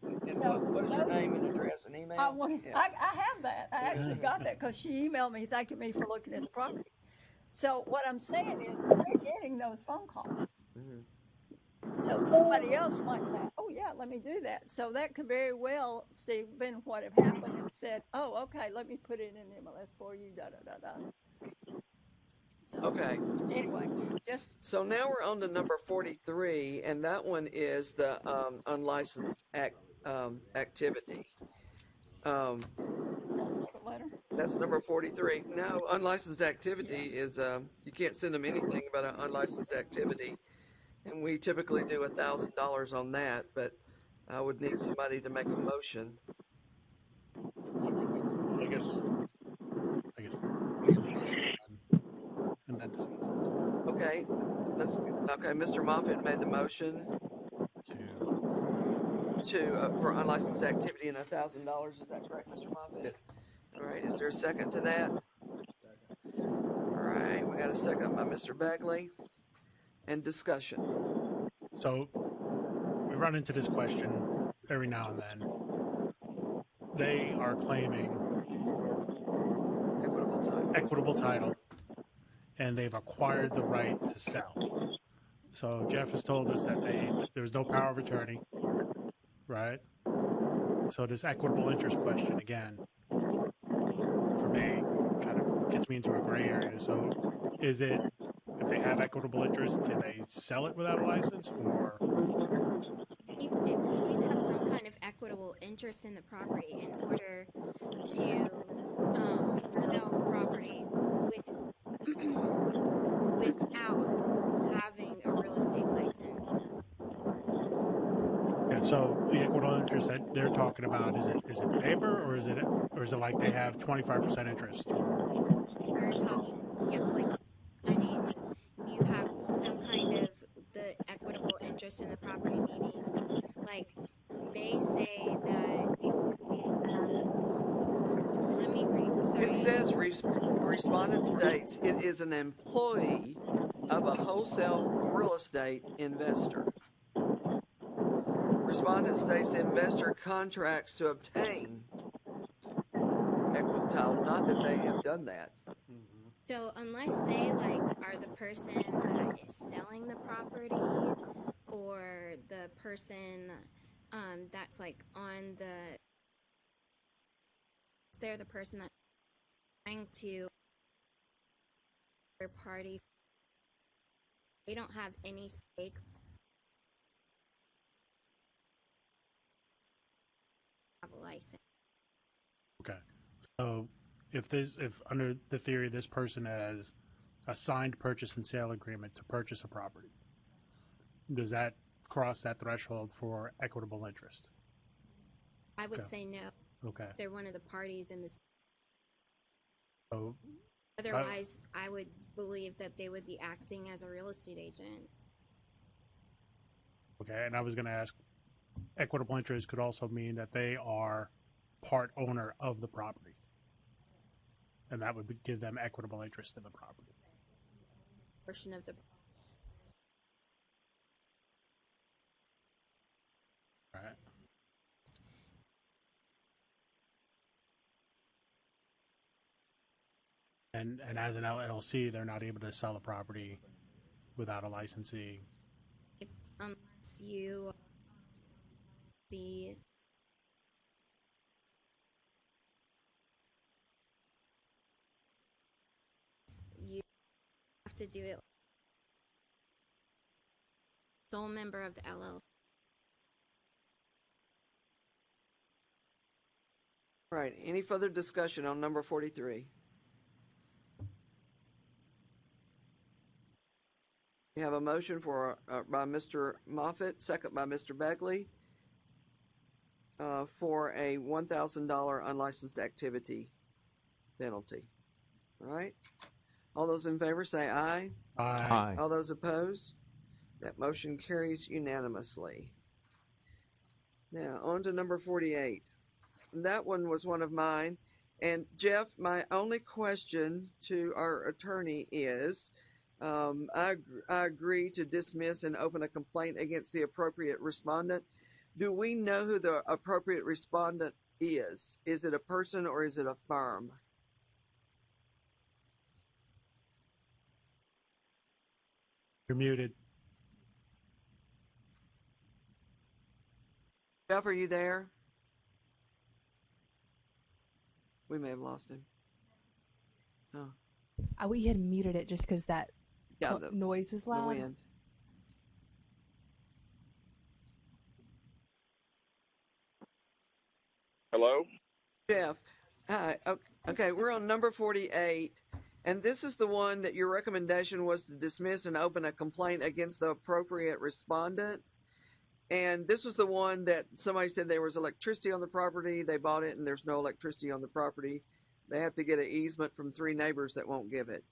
And So what is your name and address and email? I have that. I actually got that because she emailed me thanking me for looking at the property. So what I'm saying is we're getting those phone calls. So somebody else might say, "Oh yeah, let me do that." So that could very well been what have happened and said, "Oh, okay, let me put it in MLS for you, da da da da." So, Okay. Anyway, just So now we're on to number 43, and that one is the unlicensed activity. letter. That's number 43. No, unlicensed activity is, you can't send them anything about an unlicensed activity. And we typically do $1,000 on that, but I would need somebody to make a motion. I guess we get the motion and then discuss. Okay, Mr. Moffitt made the motion for unlicensed activity and $1,000. Is that correct, Mr. Moffitt? All right, is there a second to that? All right, we got a second by Mr. Bagley. And discussion. So we run into this question every now and then. They are claiming equitable title, and they've acquired the right to sell. So Jeff has told us that there's no power of attorney, right? So this equitable interest question, again, for me, kind of gets me into a gray area. So is it, if they have equitable interest, can they sell it without a license, or? We need to have some kind of equitable interest in the property in order to sell the property without having a real estate license. Yeah, so the equitable interest that they're talking about, is it paper, or is it like they have 25% interest? We're talking, I mean, you have some kind of the equitable interest in the property, meaning, like, they say that, let me read, sorry. It says, respondent states it is an employee of a wholesale real estate investor. Respondent states the investor contracts to obtain equitable title, not that they have done that. So unless they are the person that is selling the property, or the person that's on they're the person that's trying to third party, they don't have any stake. Have a license. Okay. So if under the theory this person has a signed purchase and sale agreement to purchase a property, does that cross that threshold for equitable interest? I would Okay. say no. Okay. If they're one of the parties in this. So, Otherwise, I would believe that they would be acting as a real estate agent. okay, and I was going to ask, equitable interest could also mean that they are part owner of the property, and that would give them equitable interest in the property. Portion of the. Right. And as an LLC, they're not able to sell the property without a licensee. Unless you see you have to do it sole member of the LLC. All right, any further discussion on number 43? We have a motion by Mr. Moffitt, second by Mr. Begley, for a $1,000 unlicensed activity penalty. All right? All those in favor say aye. Aye. Aye. All those opposed? That motion carries unanimously. Now, on to number 48. That one was one of mine. And Jeff, my only question to our attorney is, I agree to dismiss and open a complaint against the appropriate respondent. Do we know who the appropriate respondent is? Is it a person or is it a firm? You're muted. Jeff, are you there? We may have lost him. Oh, We had muted it just because that yeah, noise was the loud. wind. Hello? Jeff, hi. Okay, we're on number 48, and this is the one that your recommendation was to dismiss and open a complaint against the appropriate respondent. And this was the one that somebody said there was electricity on the property. They bought it, and there's no electricity on the property. They have to get an easement from 3 neighbors that won't give it.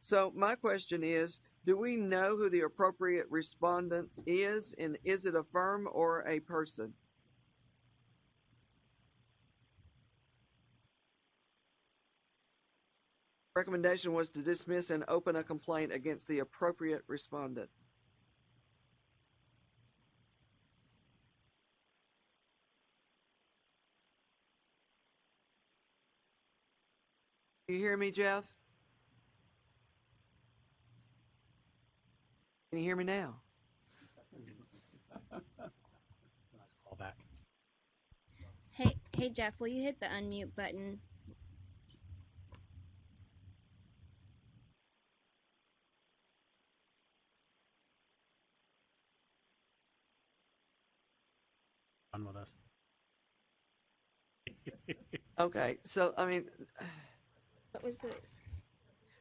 So my question is, do we know who the appropriate respondent is, and is it a firm or a person? Recommendation was to dismiss and open a complaint against the appropriate respondent. You hear me, Jeff? Can you hear me now? That's a nice callback. Hey Jeff, will you hit the unmute button? On with us. Okay, so I mean, What was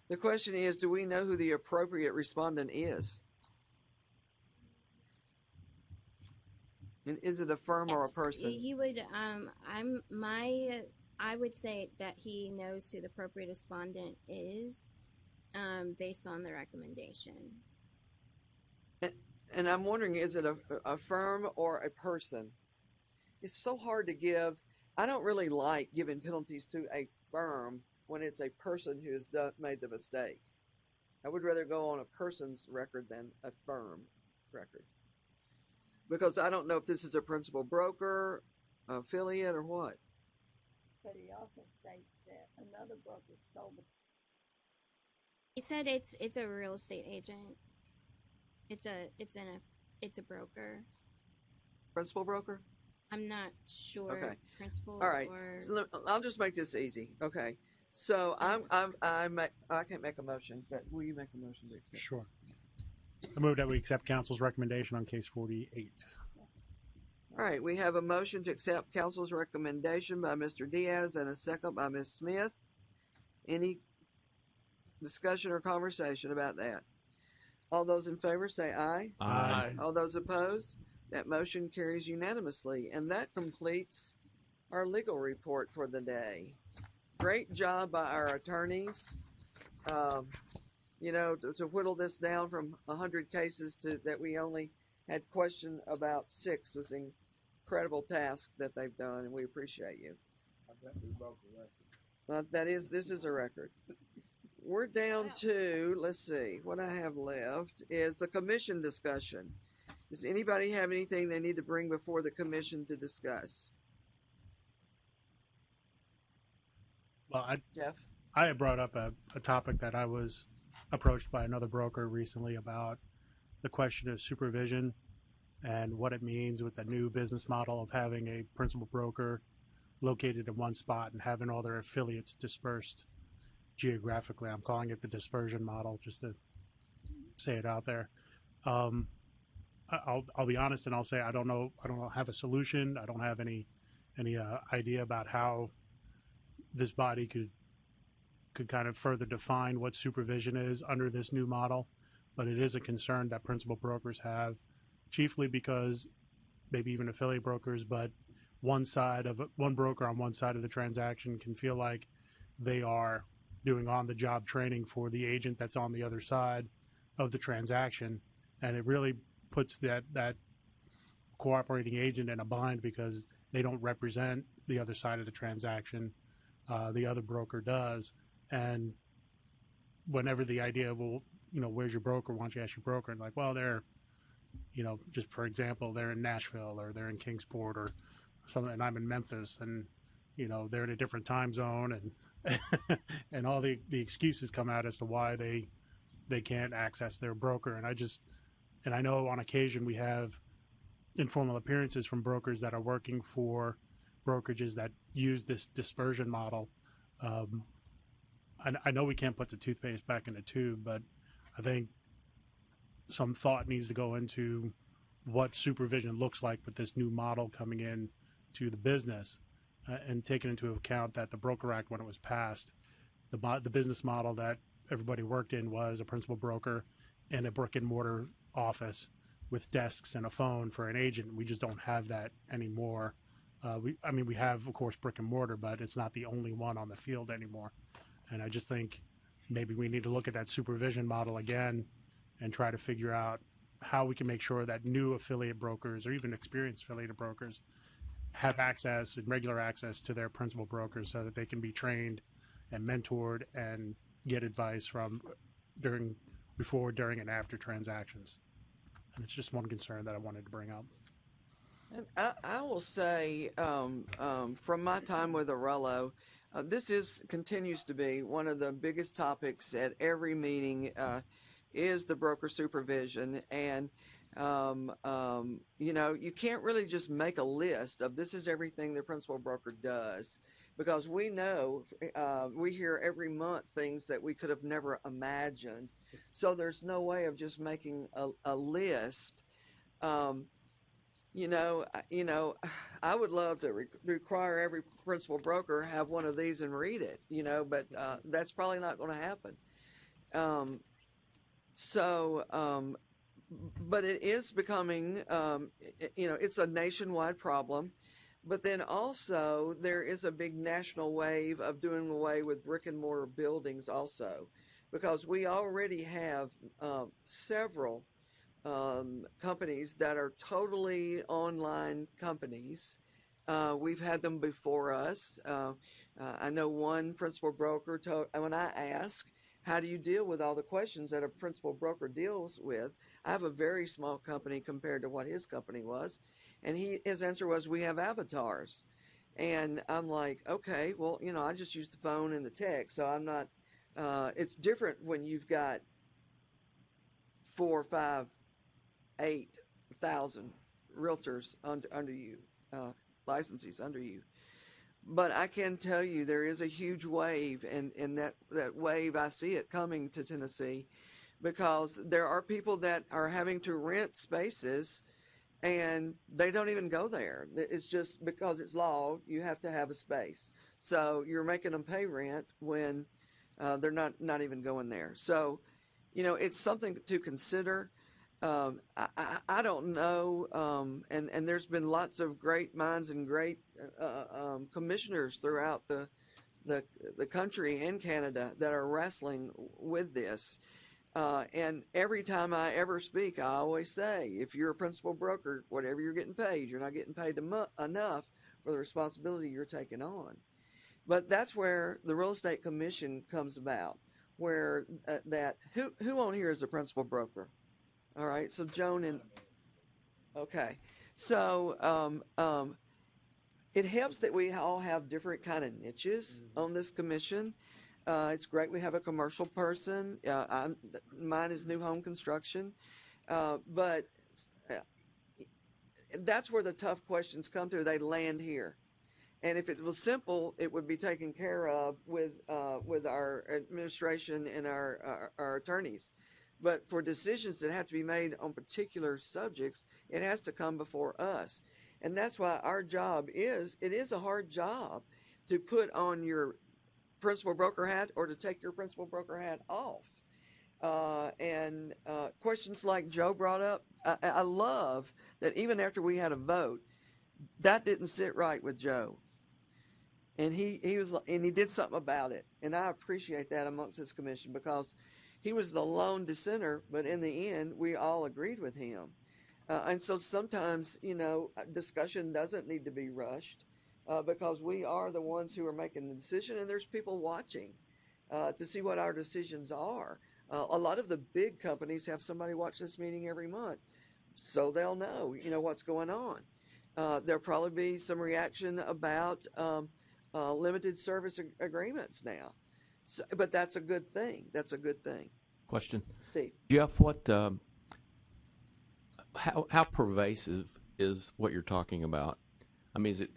the question is, do we know who the appropriate respondent is? And is it a firm or a person? He would. I would say that he knows who the appropriate respondent is, based on the recommendation. And I'm wondering, is it a firm or a person? It's so hard to give. I don't really like giving penalties to a firm when it's a person who has made the mistake. I would rather go on a person's record than a firm record. Because I don't know if this is a principal broker, affiliate, or what. But he also states that another broker sold the. He said it's a real estate agent. It's a broker. Principal broker? I'm not sure. Okay. Principal. All right. Or So I'll just make this easy. Okay. So I can't make a motion, but will you make a motion to accept? Sure. I move that we accept council's recommendation on case 48. All right. We have a motion to accept council's recommendation by Mr. Diaz and a second by Ms. Smith. Any discussion or conversation about that? All those in favor say aye. Aye. All those opposed? That motion carries unanimously. And that completes our legal report for the day. Great job by our attorneys. You know, to whittle this down from 100 cases to that we only had question about 6 was an incredible task that they've done, and we appreciate you. This is a record. We're down to, let's see, what I have left is the commission discussion. Does anybody have anything they need to bring before the commission to discuss? Well, Jeff? I had brought up a topic that I was approached by another broker recently about the question of supervision and what it means with the new business model of having a principal broker located in one spot and having all their affiliates dispersed geographically. I'm calling it the dispersion model, just to say it out there. I'll be honest and I'll say I don't know. I don't have a solution. I don't have any idea about how this body could kind of further define what supervision is under this new model. But it is a concern that principal brokers have, chiefly because maybe even affiliate brokers, but one broker on one side of the transaction can feel like they are doing on-the-job training for the agent that's on the other side of the transaction, and it really puts that cooperating agent in a bind because they don't represent the other side of the transaction. The other broker does, and whenever the idea of, well, you know, where's your broker? Why don't you ask your broker? And like, well, they're, you know, just for example, they're in Nashville or they're in Kingsport or something, and I'm in Memphis, and you know they're in a different time zone, and and all the excuses come out as to why they can't access their broker. And I know on occasion we have informal appearances from brokers that are working for brokerages that use this dispersion model. I know we can't put the toothpaste back in the tube, but I think some thought needs to go into what supervision looks like with this new model coming in to the business, and taking into account that the Broker Act, when it was passed, the business model that everybody worked in was a principal broker in a brick and mortar office with desks and a phone for an agent. We just don't have that anymore. We have, of course, brick and mortar, but it's not the only one on the field anymore. And I just think maybe we need to look at that supervision model again and try to figure out how we can make sure that new affiliate brokers or even experienced affiliate brokers have access and regular access to their principal brokers so that they can be trained and mentored and get advice from before, during, and after transactions. And it's just one concern that I wanted to bring up. And I will say, from my time with Arello, this continues to be one of the biggest topics at every meeting, is the broker supervision. And you know, you can't really just make a list of this is everything the principal broker does, because we know, we hear every month things that we could have never imagined. So there's no way of just making a list. You know, I would love to require every principal broker have one of these and read it, you know, but that's probably not going to happen. But it is becoming, you know, it's a nationwide problem. But then also there is a big national wave of doing away with brick and mortar buildings also, because we already have several companies that are totally online companies. We've had them before us. I know one principal broker when I asked, how do you deal with all the questions that a principal broker deals with? I have a very small company compared to what his company was. And his answer was, we have avatars. And I'm like, okay, well, you know, I just use the phone and the text. So I'm not, it's different when you've got 4, 5, 8,000 realtors under you, licensees under you. But I can tell you there is a huge wave, and that wave, I see it coming to Tennessee, because there are people that are having to rent spaces and they don't even go there. It's just because it's law, you have to have a space. So you're making them pay rent when they're not even going there. So, you know, it's something to consider. I don't know, and there's been lots of great minds and great commissioners throughout the country and Canada that are wrestling with this. And every time I ever speak, I always say, if you're a principal broker, whatever you're getting paid, you're not getting paid enough for the responsibility you're taking on. But that's where the Real Estate Commission comes about, where who on here is a principal broker? All right, so Joan and, okay. So it helps that we all have different kind of niches on this commission. It's great we have a commercial person. Mine is new home construction. But that's where the tough questions come to. They land here. And if it was simple, it would be taken care of with our administration and our attorneys. But for decisions that have to be made on particular subjects, it has to come before us. And that's why our job it is a hard job to put on your principal broker hat or to take your principal broker hat off. And questions like Joe brought up, I love that even after we had a vote, that didn't sit right with Joe. And he did something about it. And I appreciate that amongst this commission because he was the lone dissenter, but in the end, we all agreed with him. And so sometimes, discussion doesn't need to be rushed because we are the ones who are making the decision, and there's people watching to see what our decisions are. A lot of the big companies have somebody watch this meeting every month, so they'll know, what's going on. There'll probably be some reaction about limited service agreements now. So, but that's a good thing. That's a good thing. Question. Steve. Jeff, how pervasive is what you're talking about? I mean, is it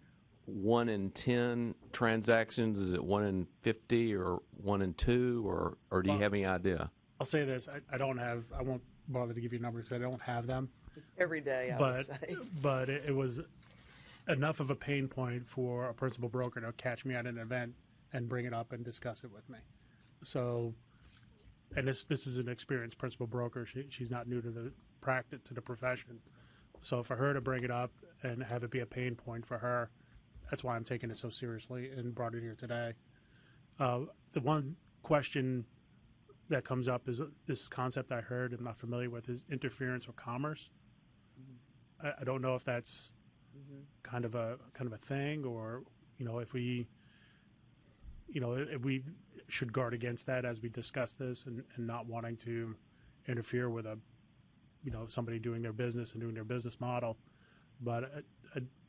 1 in 10 transactions? Is it 1 in 50 or 1 in 2 or do you have any idea? I'll say this. I won't bother to give you numbers because I don't have them. It's every day, I would say. But it was enough of a pain point for a principal broker to catch me at an event and bring it up and discuss it with me. So, and this is an experienced principal broker. She's not new to the practice, to the profession. So for her to bring it up and have it be a pain point for her, that's why I'm taking it so seriously and brought it here today. The one question that comes up is this concept I heard, I'm not familiar with, is interference with commerce. Mm-hmm. I don't know if that's kind of a thing, or if we should guard against that as we discuss this and not wanting to interfere with somebody doing their business and doing their business model. But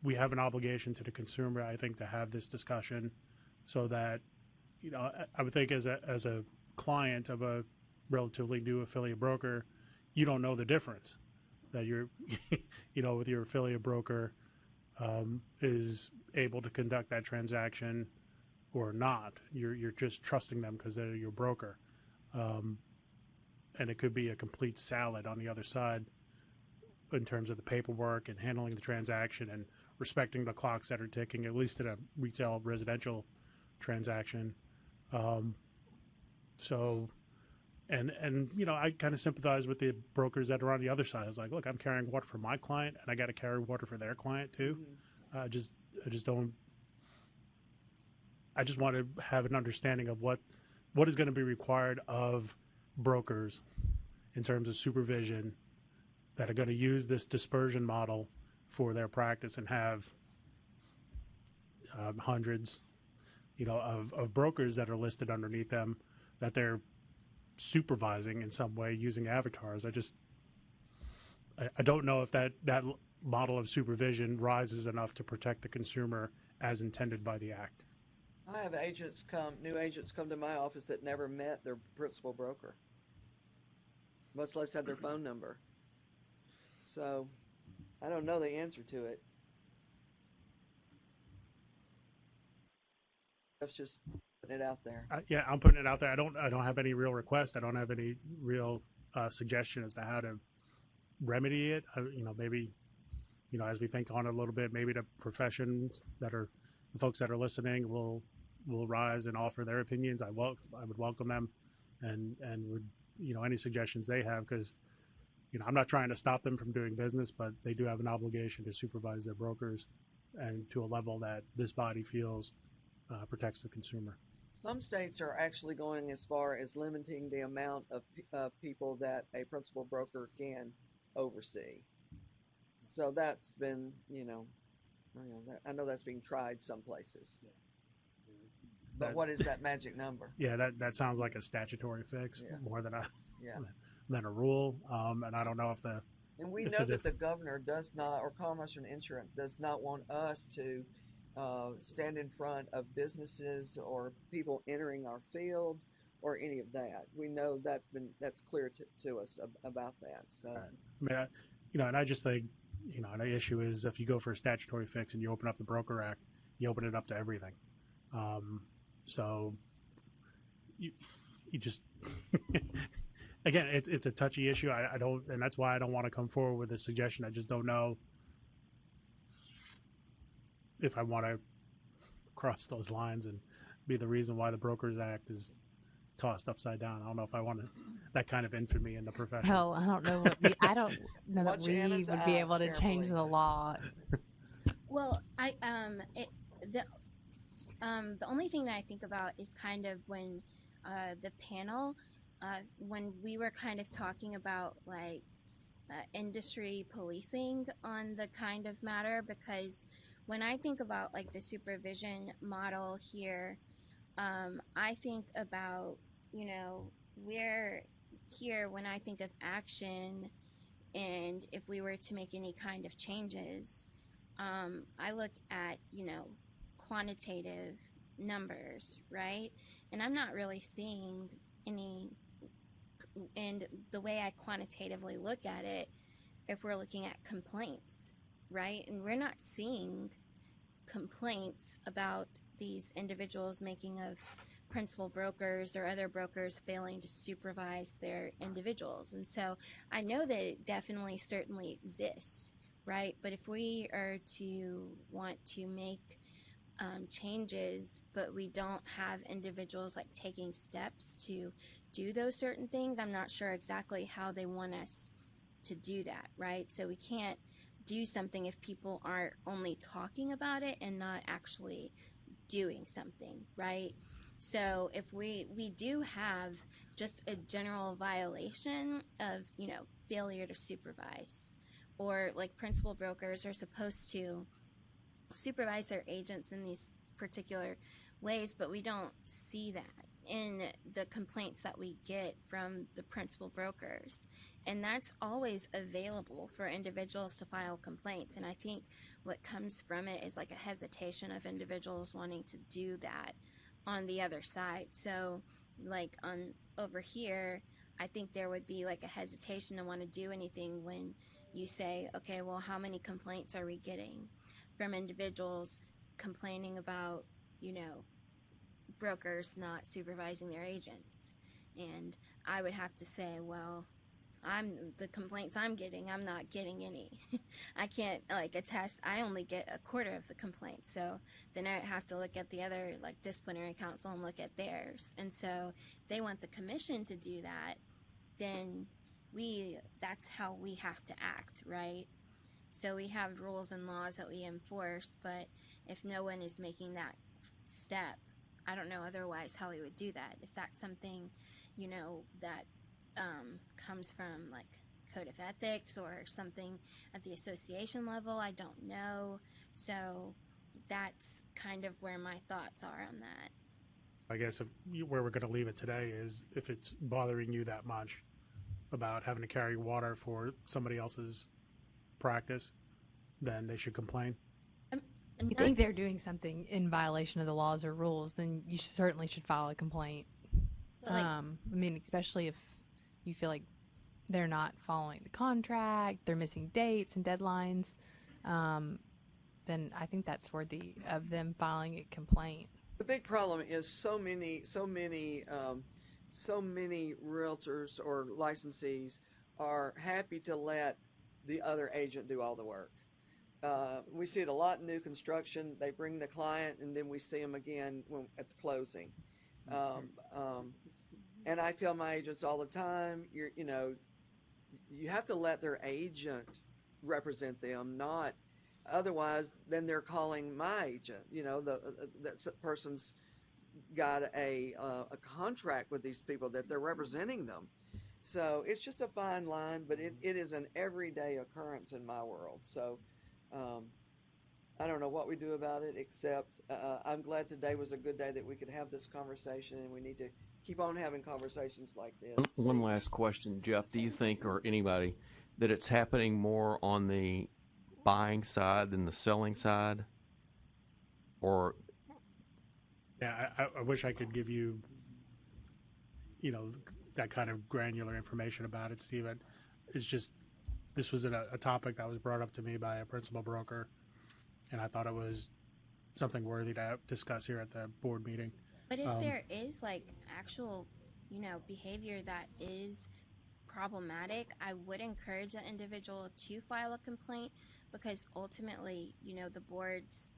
we have an obligation to the consumer, I think, to have this discussion so that, I would think as a client of a relatively new affiliate broker, you don't know the difference that you're, with your affiliate broker is able to conduct that transaction or not. You're just trusting them because they're your broker. And it could be a complete salad on the other side in terms of the paperwork and handling the transaction and respecting the clocks that are ticking, at least in a retail residential transaction. I kind of sympathize with the brokers that are on the other side. It's like, look, I'm carrying water for my client and I got to carry water for their client too. I just want to have an understanding of what is going to be required of brokers in terms of supervision that are going to use this dispersion model for their practice and have hundreds, of brokers that are listed underneath them that they're supervising in some way using avatars. I don't know if that model of supervision rises enough to protect the consumer as intended by the act. I have new agents come to my office that never met their principal broker, much less have their phone number. So I don't know the answer to it. That's just putting it out there. Yeah, I'm putting it out there. I don't have any real request. I don't have any real suggestion as to how to remedy it. Maybe, as we think on it a little bit, maybe the professions the folks that are listening will rise and offer their opinions. I would welcome them and would, any suggestions they have, because, I'm not trying to stop them from doing business, but they do have an obligation to supervise their brokers and to a level that this body feels protects the consumer. Some states are actually going as far as limiting the amount of people that a principal broker can oversee. So that's been, I know that's being tried some places. But what is that magic number? Yeah, that sounds like a statutory fix more than a Yeah. than a rule. And I don't know if the And we if know the that the governor does not, or Commerce and Insurance does not want us to stand in front of businesses or people entering our field or any of that. We know that's clear to us about that. So, I mean, and I just think, and the issue is if you go for a statutory fix and you open up the Broker Act, you open it up to everything. So you just again, it's a touchy issue. I don't, and that's why I don't want to come forward with a suggestion. I just don't know if I want to cross those lines and be the reason why the Brokers Act is tossed upside down. I don't know if I want that kind of infamy in the profession. Well, I don't know I don't know that Watch we Anna's would be eyes able to change carefully. the law. Well, the only thing that I think about is kind of when the panel, when we were kind of talking about like industry policing on the kind of matter, because when I think about like the supervision model here, I think about, we're here when I think of action, and if we were to make any kind of changes, I look at, quantitative numbers, right? And I'm not really seeing any, and the way I quantitatively look at it, if we're looking at complaints, right? And we're not seeing complaints about these individuals making of principal brokers or other brokers failing to supervise their individuals. And so I know that it definitely certainly exists, right? But if we are to want to make changes, but we don't have individuals like taking steps to do those certain things, I'm not sure exactly how they want us to do that, right? So we can't do something if people aren't only talking about it and not actually doing something, right? So if we do have just a general violation of, failure to supervise, or like principal brokers are supposed to supervise their agents in these particular ways, but we don't see that in the complaints that we get from the principal brokers. And that's always available for individuals to file complaints. And I think what comes from it is like a hesitation of individuals wanting to do that on the other side. So like over here, I think there would be like a hesitation to want to do anything when you say, okay, well, how many complaints are we getting from individuals complaining about, brokers not supervising their agents? And I would have to say, well, the complaints I'm getting, I'm not getting any. I can't attest. I only get a quarter of the complaints. So then I have to look at the other disciplinary council and look at theirs. And so if they want the commission to do that, then that's how we have to act, right? So we have rules and laws that we enforce, but if no one is making that step, I don't know otherwise how we would do that. If that's something, that comes from code of ethics or something at the association level, I don't know. So that's kind of where my thoughts are on that. I guess where we're going to leave it today is if it's bothering you that much about having to carry water for somebody else's practice, then they should complain. If you think they're doing something in violation of the laws or rules, then you certainly should file a complaint. Especially if you feel like they're not following the contract, they're missing dates and deadlines, then I think that's worthy of them filing a complaint. the big problem is so many realtors or licensees are happy to let the other agent do all the work. We see it a lot in new construction. They bring the client, and then we see them again at the closing. And I tell my agents all the time, you have to let their agent represent them, not otherwise. Then they're calling my agent. That person's got a contract with these people that they're representing them. So it's just a fine line, but it is an everyday occurrence in my world. So I don't know what we do about it, except I'm glad today was a good day that we could have this conversation, and we need to keep on having conversations like this. One last question, Jeff. Do you think, or anybody, that it's happening more on the buying side than the selling side? Or Yeah, I wish I could give you, that kind of granular information about it, Steve. It's just, this was a topic that was brought up to me by a principal broker, and I thought it was something worthy to discuss here at the board meeting. But if there is actual, behavior that is problematic, I would encourage an individual to file a complaint, because ultimately, the board's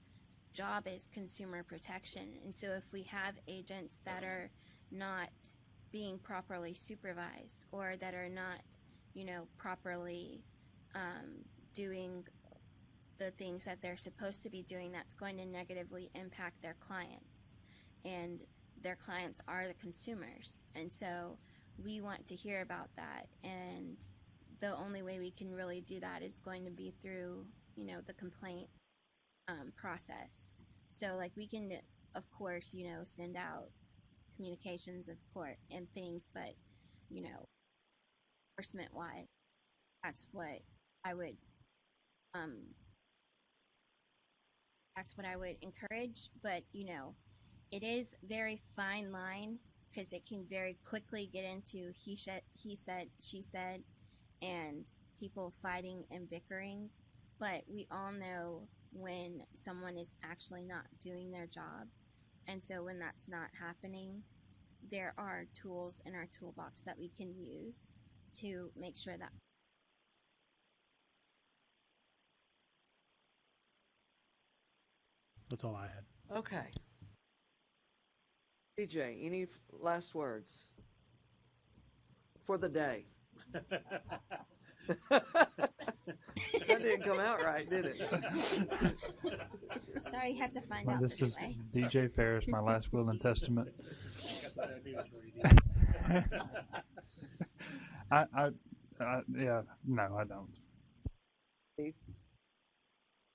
job is consumer protection. And so if we have agents that are not being properly supervised, or that are not, properly doing the things that they're supposed to be doing, that's going to negatively impact their clients. And their clients are the consumers. And so we want to hear about that. And the only way we can really do that is going to be through, the complaint process. So we can, of course, send out communications of court and things, but, enforcement wise, that's what I would encourage. But, it is very fine line, because it can very quickly get into he said, she said, and people fighting and bickering. But we all know when someone is actually not doing their job. And so when that's not happening, there are tools in our toolbox that we can use to make sure that. That's all I had. Okay. DJ, any last words for the day? That didn't come out right, did it? Sorry, you had to find out This is way. DJ Ferris, my last will and testament. Yeah, no, I don't. Steve?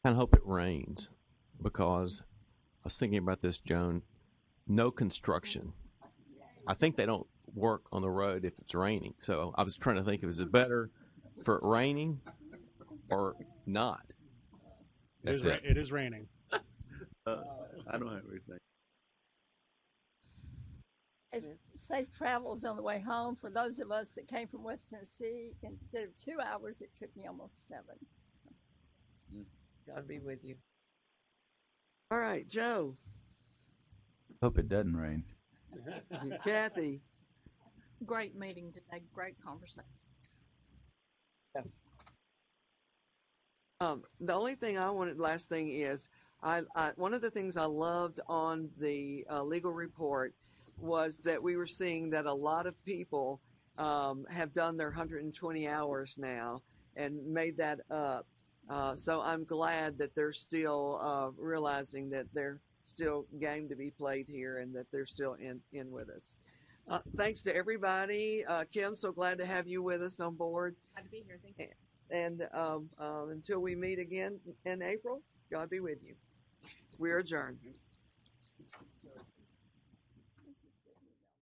I kind of hope it rains, because I was thinking about this, Joan. No construction. I think they don't work on the road if it's raining. So I was trying to think, is it better for it raining or not? That's it. It is raining. I don't have anything. Safe travels on the way home. For those of us that came from West Tennessee, instead of 2 hours, it took me almost 7. God be with you. All right, Joe. Hope it doesn't rain. Kathy. Great meeting today. Great conversation. The only thing last thing is, one of the things I loved on the legal report was that we were seeing that a lot of people have done their 120 hours now and made that up. So I'm glad that they're still realizing that they're still game to be played here, and that they're still in with us. Thanks to everybody. Kim, so glad to have you with us on board. Glad to be here. Thank you. And until we meet again in April, God be with you. We are adjourned.